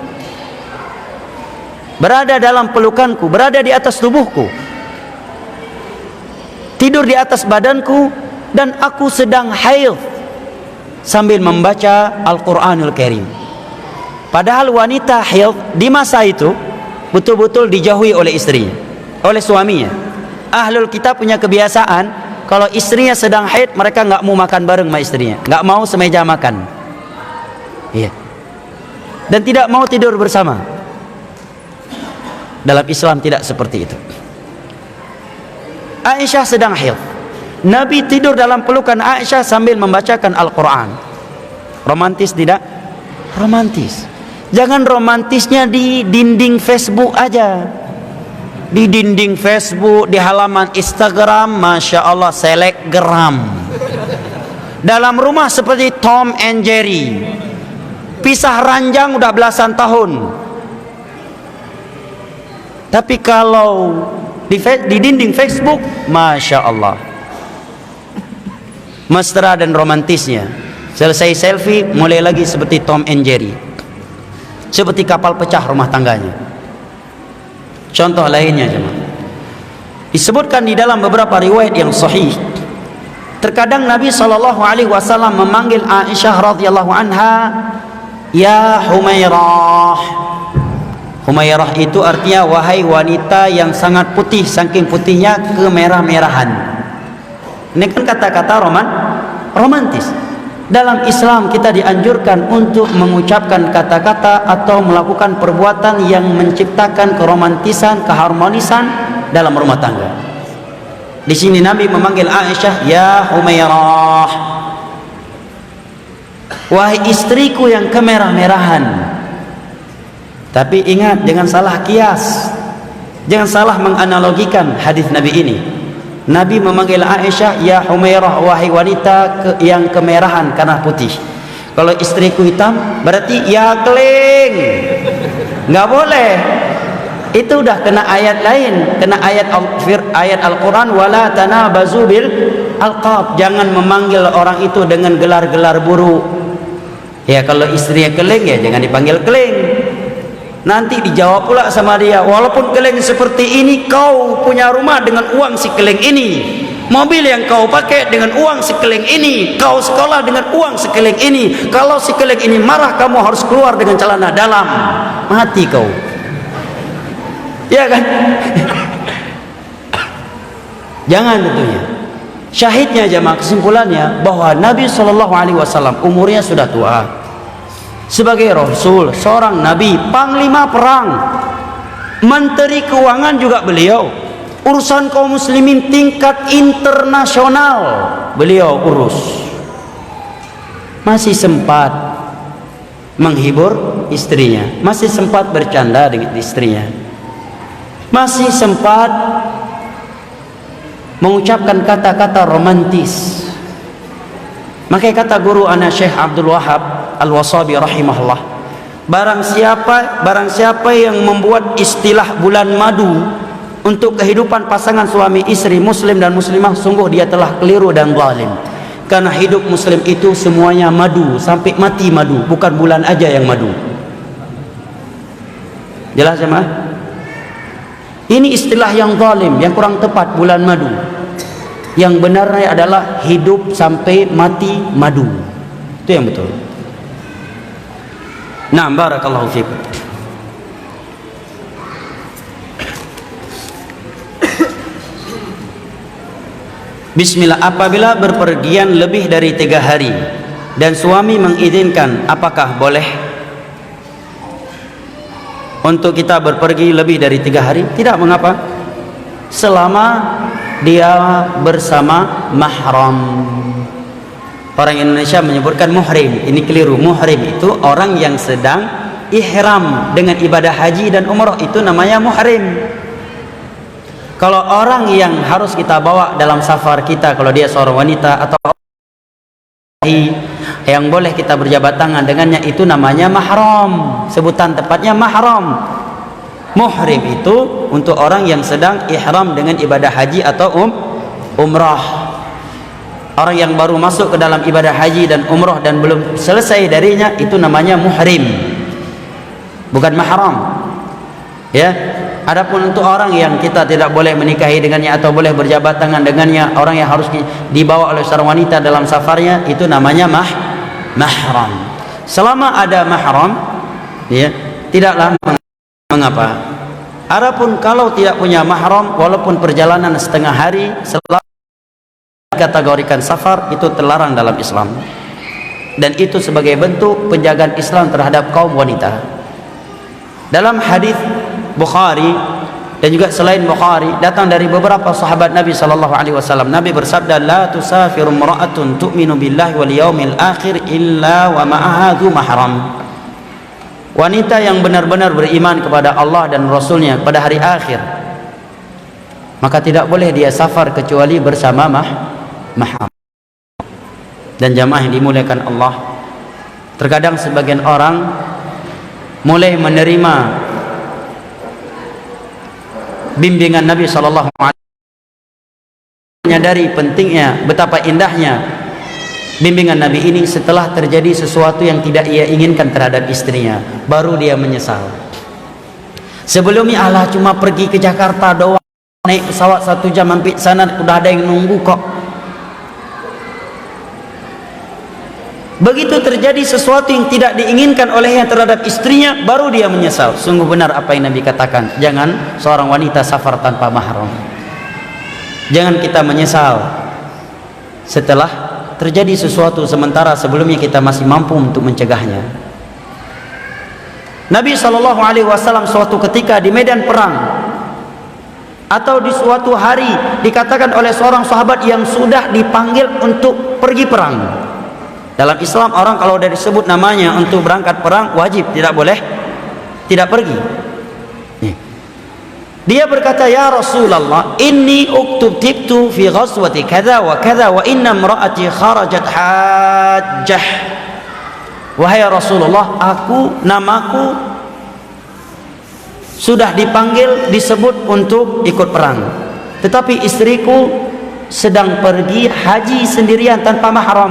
berada dalam pelukanku, berada di atas tubuhku, tidur di atas badanku, dan aku sedang haid sambil membaca Al-Quranul Karim. Padahal wanita haid di masa itu betul-betul dijauhi oleh istrinya, oleh suaminya. Ahlul kitab punya kebiasaan, kalau istrinya sedang haid, mereka nggak mau makan bareng sama istrinya, nggak mau semeja makan, iya, dan tidak mau tidur bersama. Dalam Islam tidak seperti itu. Aisyah sedang haid, Nabi tidur dalam pelukan Aisyah sambil membacakan Al-Quran. Romantis tidak? Romantis. Jangan romantisnya di dinding Facebook aja. Di dinding Facebook, di halaman Instagram, Masya Allah, selebgram. Dalam rumah seperti Tom and Jerry, pisah ranjang udah belasan tahun. Tapi kalau di dinding Facebook, Masya Allah, mesra dan romantisnya. Selesai selfie, mulai lagi seperti Tom and Jerry, seperti kapal pecah rumah tangganya. Contoh lainnya jemaah, disebutkan di dalam beberapa riwayat yang sahih, terkadang Nabi SAW memanggil Aisyah radhiyallahu anha, ya Humairah. Humairah itu artinya wahai wanita yang sangat putih, saking putihnya kemerah-merahan. Ini kan kata-kata romantis. Dalam Islam kita dianjurkan untuk mengucapkan kata-kata atau melakukan perbuatan yang menciptakan keromantisan, keharmonisan dalam rumah tangga. Di sini Nabi memanggil Aisyah, ya Humairah, wahai istriku yang kemerah-merahan. Tapi ingat, jangan salah kias, jangan salah menganalogikan hadis Nabi ini. Nabi memanggil Aisyah, ya Humairah, wahai wanita yang kemerahan karena putih. Kalau istriku hitam berarti ya keling. Nggak boleh. Itu udah kena ayat lain, kena ayat Al-Quran, wala tanabazu bil alqab. Jangan memanggil orang itu dengan gelar-gelar buruk. Ya kalau istrinya keling, ya jangan dipanggil keling. Nanti dijawab pula sama dia, walaupun keling seperti ini, kau punya rumah dengan uang si keling ini, mobil yang kau pakai dengan uang si keling ini, kau sekolah dengan uang si keling ini. Kalau si keling ini marah, kamu harus keluar dengan celana dalam. Mati kau. Ya kan? Jangan tentunya. Syahidnya jemaah, kesimpulannya bahwa Nabi SAW umurnya sudah tua. Sebagai Rasul, seorang Nabi, panglima perang, menteri keuangan juga beliau. Urusan kaum muslimin tingkat internasional beliau urus. Masih sempat menghibur istrinya, masih sempat bercanda dengan istrinya, masih sempat mengucapkan kata-kata romantis. Makanya kata guru ana Syekh Abdul Wahab Al-Wasabi rahimahullah, barang siapa yang membuat istilah bulan madu untuk kehidupan pasangan suami istri muslim dan muslimah, sungguh dia telah keliru dan zalim. Karena hidup muslim itu semuanya madu, sampai mati madu, bukan bulan aja yang madu. Jelas ya, Mas? Ini istilah yang zalim, yang kurang tepat, bulan madu. Yang benarnya adalah hidup sampai mati madu. Itu yang betul. Nah, barakallahu fikum. Bismillah, apabila berpergian lebih dari 3 hari dan suami mengizinkan, apakah boleh untuk kita berpergi lebih dari 3 hari? Tidak mengapa, selama dia bersama mahram. Orang Indonesia menyebutkan muhrim, ini keliru. Muhrim itu orang yang sedang ihram dengan ibadah haji dan umrah, itu namanya muhrim. Kalau orang yang harus kita bawa dalam safar kita, kalau dia seorang wanita atau yang boleh kita berjabat tangan dengannya, itu namanya mahram. Sebutan tepatnya mahram. Muhrim itu untuk orang yang sedang ihram dengan ibadah haji atau umrah. Orang yang baru masuk ke dalam ibadah haji dan umrah dan belum selesai darinya, itu namanya muhrim, bukan mahram. Ya. Adapun untuk orang yang kita tidak boleh menikahi dengannya atau boleh berjabat tangan dengannya, orang yang harus dibawa oleh seorang wanita dalam safarnya, itu namanya mahram. Selama ada mahram, ya, tidaklah mengapa. Adapun kalau tidak punya mahram, walaupun perjalanan setengah hari, selama dikategorikan safar, itu terlarang dalam Islam. Dan itu sebagai bentuk penjagaan Islam terhadap kaum wanita. Dalam hadis Bukhari dan juga selain Bukhari, datang dari beberapa sahabat Nabi SAW. Nabi bersabda, la tusafiru imra'atun tu'minu billahi wal yaumil akhir illa wa ma'aha dzu mahram. Wanita yang benar-benar beriman kepada Allah dan Rasulnya pada hari akhir, maka tidak boleh dia safar kecuali bersama mahram. Dan jamaah yang dimuliakan Allah, terkadang sebagian orang mulai menerima bimbingan Nabi SAW, menyadari pentingnya, betapa indahnya bimbingan Nabi ini setelah terjadi sesuatu yang tidak ia inginkan terhadap istrinya, baru dia menyesal. Sebelumnya, Allah cuma pergi ke Jakarta doang, naik pesawat 1 jam sampai sana, udah ada yang nunggu kok. Begitu terjadi sesuatu yang tidak diinginkan olehnya terhadap istrinya, baru dia menyesal. Sungguh benar apa yang Nabi katakan, jangan seorang wanita safar tanpa mahram. Jangan kita menyesal setelah terjadi sesuatu, sementara sebelumnya kita masih mampu untuk mencegahnya. Nabi SAW suatu ketika di medan perang atau di suatu hari, dikatakan oleh seorang sahabat yang sudah dipanggil untuk pergi perang. Dalam Islam, orang kalau sudah disebut namanya untuk berangkat perang, wajib, tidak boleh tidak pergi. Dia berkata, ya Rasulullah, inni uktubtu fi ghazwati kadza wa kadza wa inna imra'ati kharajat hajjah. Wahai Rasulullah, namaku sudah dipanggil, disebut untuk ikut perang, tetapi istriku sedang pergi haji sendirian tanpa mahram.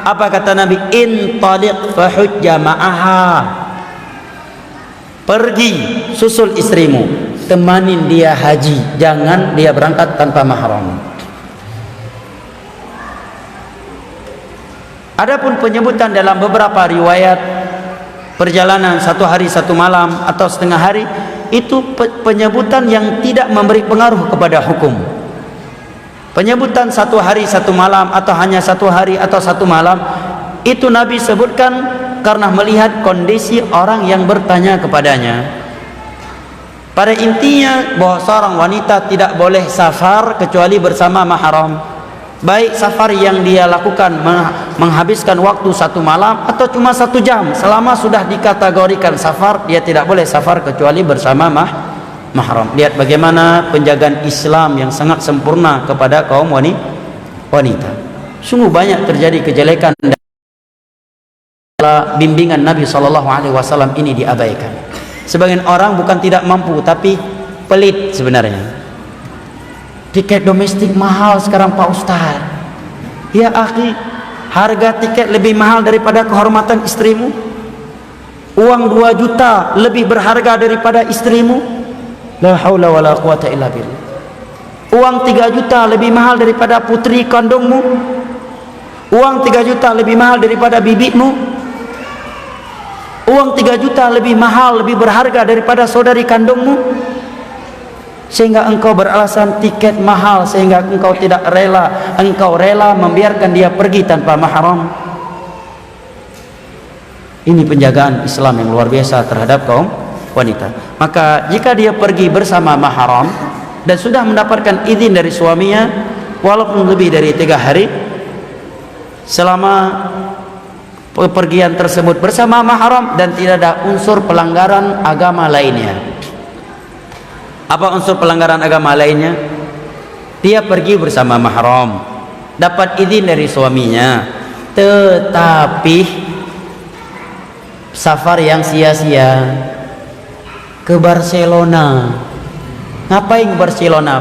Apa kata Nabi? Intaliq fahujja ma'aha. Pergi susul istrimu, temanin dia haji, jangan dia berangkat tanpa mahram. Adapun penyebutan dalam beberapa riwayat perjalanan 1 hari 1 malam atau setengah hari, itu penyebutan yang tidak memberi pengaruh kepada hukum. Penyebutan 1 hari 1 malam atau hanya 1 hari atau 1 malam, itu Nabi sebutkan karena melihat kondisi orang yang bertanya kepadanya. Pada intinya bahwa seorang wanita tidak boleh safar kecuali bersama mahram, baik safar yang dia lakukan menghabiskan waktu 1 malam atau cuma 1 jam. Selama sudah dikategorikan safar, dia tidak boleh safar kecuali bersama mahram. Lihat bagaimana penjagaan Islam yang sangat sempurna kepada kaum wanita. Sungguh banyak terjadi kejelekan dan bimbingan Nabi SAW ini diabaikan. Sebagian orang bukan tidak mampu, tapi pelit sebenarnya. Tiket domestik mahal sekarang Pak Ustaz. Ya akhi, harga tiket lebih mahal daripada kehormatan istrimu. Uang 2 juta lebih berharga daripada istrimu. La haula wala quwata illa billah. Uang 3 juta lebih mahal daripada putri kandungmu. Uang 3 juta lebih mahal daripada bibimu. Uang 3 juta lebih mahal, lebih berharga daripada saudari kandungmu. Sehingga engkau beralasan tiket mahal, sehingga engkau rela membiarkan dia pergi tanpa mahram. Ini penjagaan Islam yang luar biasa terhadap kaum wanita. Maka jika dia pergi bersama mahram dan sudah mendapatkan izin dari suaminya, walaupun lebih dari 3 hari, selama pergian tersebut bersama mahram dan tidak ada unsur pelanggaran agama lainnya. Apa unsur pelanggaran agama lainnya? Dia pergi bersama mahram, dapat izin dari suaminya, tetapi safar yang sia-sia ke Barcelona. Ngapain ke Barcelona?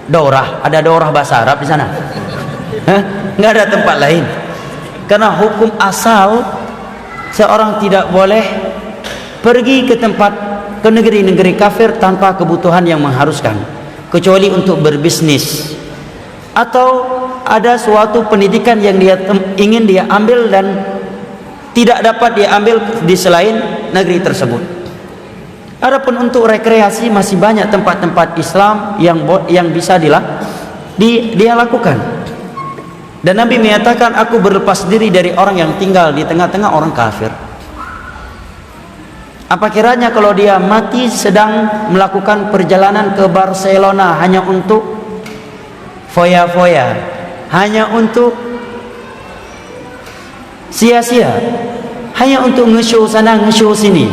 Daurah, ada daurah bahasa Arab di sana? Nggak ada tempat lain. Karena hukum asal seorang tidak boleh pergi ke negeri-negeri kafir tanpa kebutuhan yang mengharuskan, kecuali untuk berbisnis atau ada suatu pendidikan yang ingin dia ambil dan tidak dapat dia ambil di selain negeri tersebut. Adapun untuk rekreasi, masih banyak tempat-tempat Islam yang bisa dia lakukan. Dan Nabi menyatakan, aku berlepas diri dari orang yang tinggal di tengah-tengah orang kafir. Apa kiranya kalau dia mati sedang melakukan perjalanan ke Barcelona hanya untuk foya-foya, hanya untuk sia-sia, hanya untuk nge-show sana nge-show sini,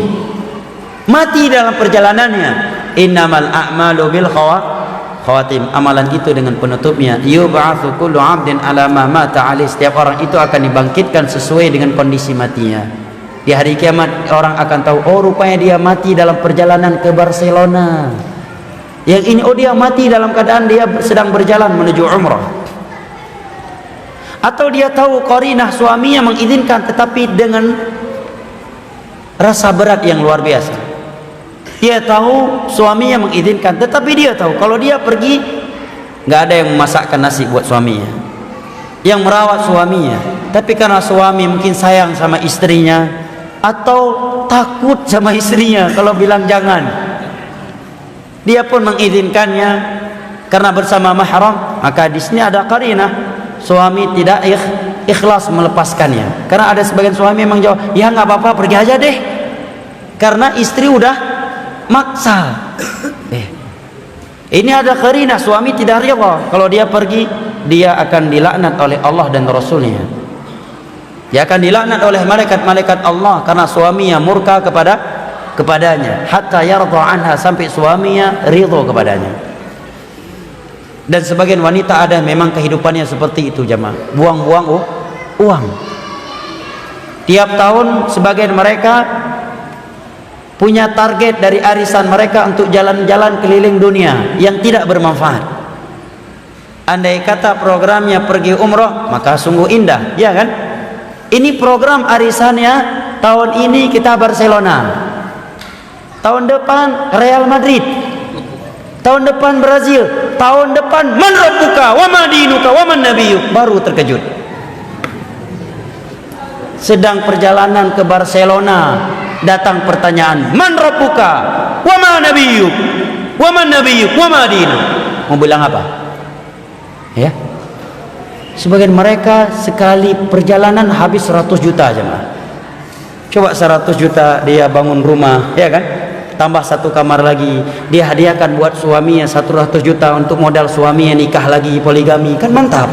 mati dalam perjalanannya. Innamal a'malu bil khawatim, amalan itu dengan penutupnya. Yub'atsu kullu 'abdin 'ala ma mata 'alaihi, setiap orang itu akan dibangkitkan sesuai dengan kondisi matinya. Di hari kiamat orang akan tahu, oh rupanya dia mati dalam perjalanan ke Barcelona. Yang ini, oh dia mati dalam keadaan dia sedang berjalan menuju umrah. Atau dia tahu qarinah suaminya mengizinkan, tetapi dengan rasa berat yang luar biasa. Dia tahu suaminya mengizinkan, tetapi dia tahu kalau dia pergi nggak ada yang memasakkan nasi buat suaminya, yang merawat suaminya. Tapi karena suami mungkin sayang sama istrinya atau takut sama istrinya kalau bilang jangan, dia pun mengizinkannya karena bersama mahram. Maka di sini ada qarinah, suami tidak ikhlas melepaskannya. Karena ada sebagian suami memang jawab, ya nggak apa-apa, pergi aja deh, karena istri udah maksa. Ini ada qarinah, suami tidak rela kalau dia pergi, dia akan dilaknat oleh Allah dan Rasulnya. Dia akan dilaknat oleh malaikat-malaikat Allah karena suaminya murka kepadanya, hatta yarda anha, sampai suaminya ridho kepadanya. Dan sebagian wanita ada memang kehidupannya seperti itu jemaah, buang-buang uang. Tiap tahun sebagian mereka punya target dari arisan mereka untuk jalan-jalan keliling dunia yang tidak bermanfaat. Andai kata programnya pergi umroh, maka sungguh indah, ya kan? Ini program arisannya, tahun ini kita Barcelona, tahun depan Real Madrid, tahun depan Brazil, tahun depan man rabbuka wa ma dinuka wa man nabiyyuk. Baru terkejut. Sedang perjalanan ke Barcelona, datang pertanyaan, man rabbuka wa ma nabiyyuk wa man nabiyyuk wa ma dinuk. Mau bilang apa? Ya. Sebagian mereka sekali perjalanan habis 100 juta aja, Mas. Coba 100 juta dia bangun rumah, ya kan? Tambah satu kamar lagi, dia hadiahkan buat suaminya 100 juta untuk modal suaminya nikah lagi, poligami, kan mantap.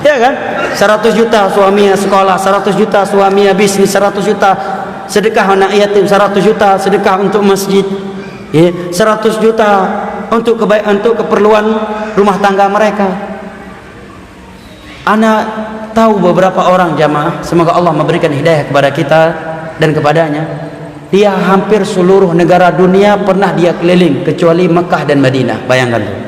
Ya kan? 100 juta suaminya sekolah, 100 juta suaminya bisnis, 100 juta sedekah anak yatim, 100 juta sedekah untuk masjid, ya, 100 juta untuk keperluan rumah tangga mereka. Anak tahu beberapa orang jamaah, semoga Allah memberikan hidayah kepada kita dan kepadanya, dia hampir seluruh negara dunia pernah dia keliling kecuali Mekah dan Madinah. Bayangkan tuh.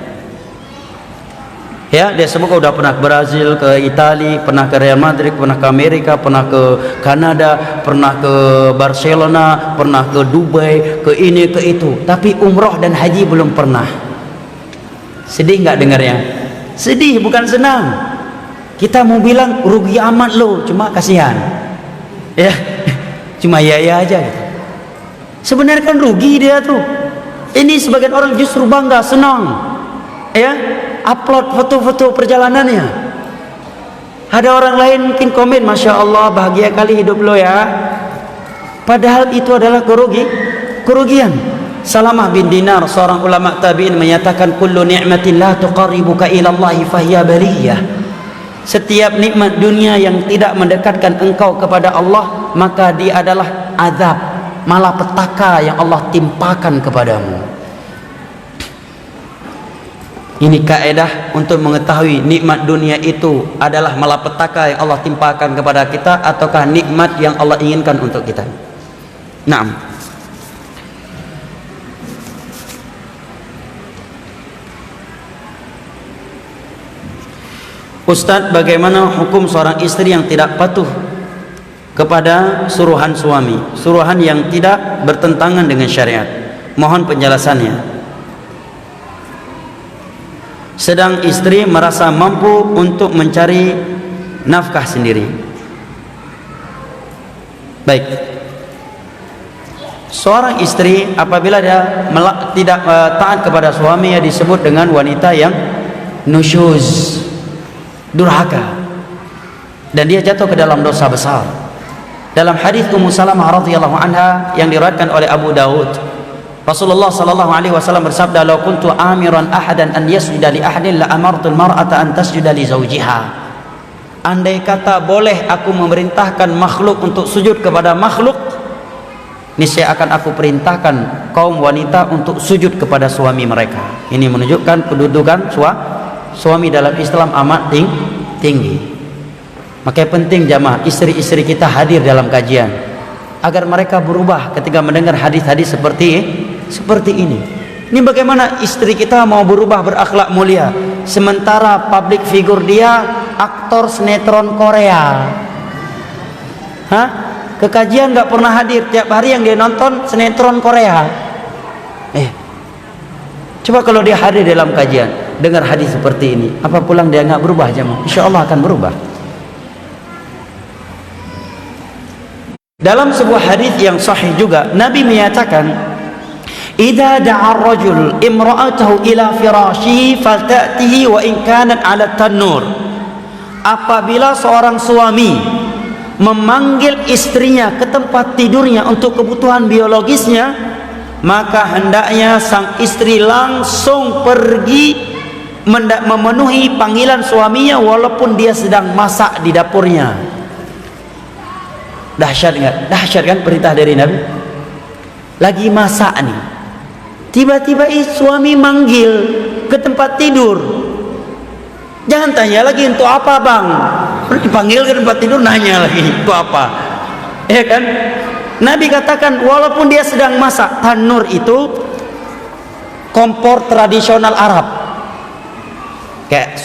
Ya, dia semoga udah pernah ke Brazil, ke Italia, pernah ke Real Madrid, pernah ke Amerika, pernah ke Kanada, pernah ke Barcelona, pernah ke Dubai, ke ini ke itu. Tapi umroh dan haji belum pernah. Sedih nggak dengarnya? Sedih, bukan senang. Kita mau bilang rugi amat lo, cuma kasihan. Ya, cuma ya aja gitu. Sebenarnya kan rugi dia tuh. Ini sebagian orang justru bangga, senang. Ya, upload foto-foto perjalanannya. Ada orang lain mungkin komen, Masya Allah bahagia kali hidup lo ya. Padahal itu adalah kerugian. Salamah bin Dinar, seorang ulama tabi'in, menyatakan kullu ni'matin la tuqarribuka ila Allah fahiya bariyah. Setiap nikmat dunia yang tidak mendekatkan engkau kepada Allah, maka dia adalah azab, malapetaka yang Allah timpakan kepadamu. Ini kaedah untuk mengetahui nikmat dunia itu adalah malapetaka yang Allah timpakan kepada kita ataukah nikmat yang Allah inginkan untuk kita. Naam. Ustadz, bagaimana hukum seorang istri yang tidak patuh kepada suruhan suami, suruhan yang tidak bertentangan dengan syariat? Mohon penjelasannya. Sedang istri merasa mampu untuk mencari nafkah sendiri. Baik. Seorang istri apabila dia tidak taat kepada suaminya disebut dengan wanita yang nusyuz, durhaka, dan dia jatuh ke dalam dosa besar. Dalam hadis Ummu Salamah radhiyallahu anha yang diriwayatkan oleh Abu Dawud, Rasulullah sallallahu alaihi wasallam bersabda, "Law kuntu amiran ahadan an yasjuda li ahadin la amartu al-mar'ata an tasjuda li zawjiha." Andai kata boleh aku memerintahkan makhluk untuk sujud kepada makhluk, niscaya akan aku perintahkan kaum wanita untuk sujud kepada suami mereka. Ini menunjukkan kedudukan suami dalam Islam amat tinggi. Makanya penting jamaah istri-istri kita hadir dalam kajian agar mereka berubah ketika mendengar hadis-hadis seperti ini. Ini bagaimana istri kita mau berubah berakhlak mulia, sementara public figure dia aktor sinetron Korea. Hah? Ke kajian nggak pernah hadir, tiap hari yang dia nonton sinetron Korea. Coba kalau dia hadir dalam kajian, dengar hadis seperti ini, apa pulang dia nggak berubah jemaah? Insya Allah akan berubah. Dalam sebuah hadis yang sahih juga, Nabi menyatakan, "Idza da'a ar-rajul imra'atahu ila firashihi falta'tihi wa in kanat 'ala tan-nur." Apabila seorang suami memanggil istrinya ke tempat tidurnya untuk kebutuhan biologisnya, maka hendaknya sang istri langsung pergi memenuhi panggilan suaminya walaupun dia sedang masak di dapurnya. Dahsyat enggak? Dahsyat kan perintah dari Nabi? lagi masak nih, tiba-tiba suami manggil ke tempat tidur. Jangan tanya lagi untuk apa bang, dipanggil ke tempat tidur nanya lagi itu apa, ya kan? Nabi katakan walaupun dia sedang masak, tanur itu kompor tradisional Arab, kayak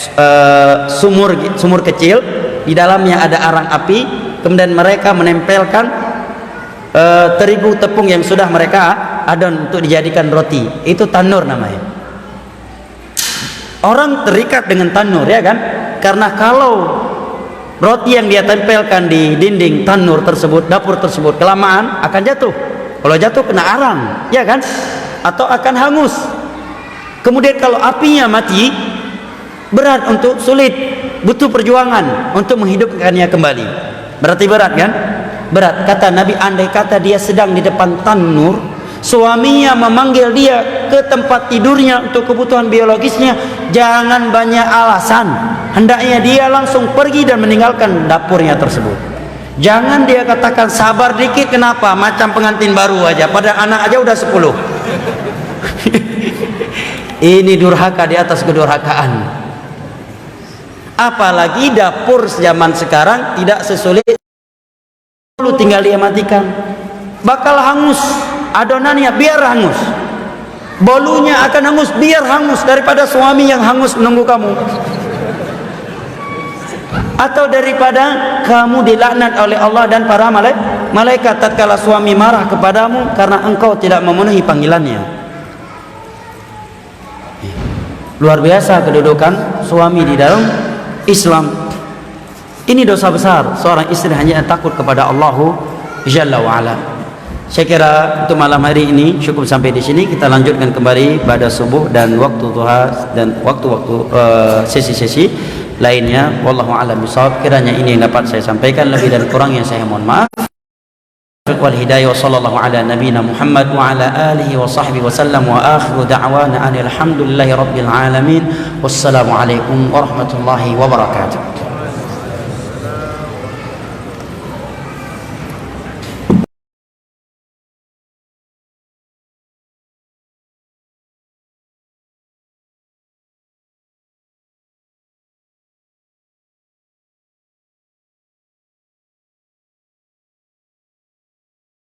sumur kecil, di dalamnya ada arang api, kemudian mereka menempelkan terigu tepung yang sudah mereka adon untuk dijadikan roti. Itu tanur namanya. Orang terikat dengan tanur, ya kan? Karena kalau roti yang dia tempelkan di dinding tanur tersebut, dapur tersebut, kelamaan akan jatuh. Kalau jatuh kena arang, ya kan? Atau akan hangus. Kemudian kalau apinya mati, berat untuk sulit, butuh perjuangan untuk menghidupkannya kembali. Berarti berat kan? Berat. Kata Nabi, andai kata dia sedang di depan tanur, suaminya memanggil dia ke tempat tidurnya untuk kebutuhan biologisnya, jangan banyak alasan, hendaknya dia langsung pergi dan meninggalkan dapurnya tersebut. Jangan dia katakan sabar dikit, kenapa? Macam pengantin baru aja, pada anak aja udah 10. Ini durhaka di atas kedurhakaan. Apalagi dapur zaman sekarang tidak sesulit dulu, tinggal dia matikan, bakal hangus adonannya, biar hangus, bolunya akan hangus, biar hangus, daripada suami yang hangus menunggu kamu, atau daripada kamu dilaknat oleh Allah dan para malaikat tatkala suami marah kepadamu karena engkau tidak memenuhi panggilannya. Luar biasa kedudukan suami di dalam Islam. Ini dosa besar seorang istri hanya takut kepada Allah Jalla wa Ala. Saya kira untuk malam hari ini cukup sampai di sini. Kita lanjutkan kembali pada subuh dan waktu duha dan waktu-waktu sesi-sesi lainnya. Wallahu a'lam bishawab. Kiranya ini yang dapat saya sampaikan, lebih dan kurangnya saya mohon maaf. Wal hidayah wa sallallahu ala nabiyina Muhammad wa ala alihi wa sahbihi wa sallam wa akhiru da'wana alhamdulillahi rabbil alamin. Wassalamu alaikum warahmatullahi wabarakatuh.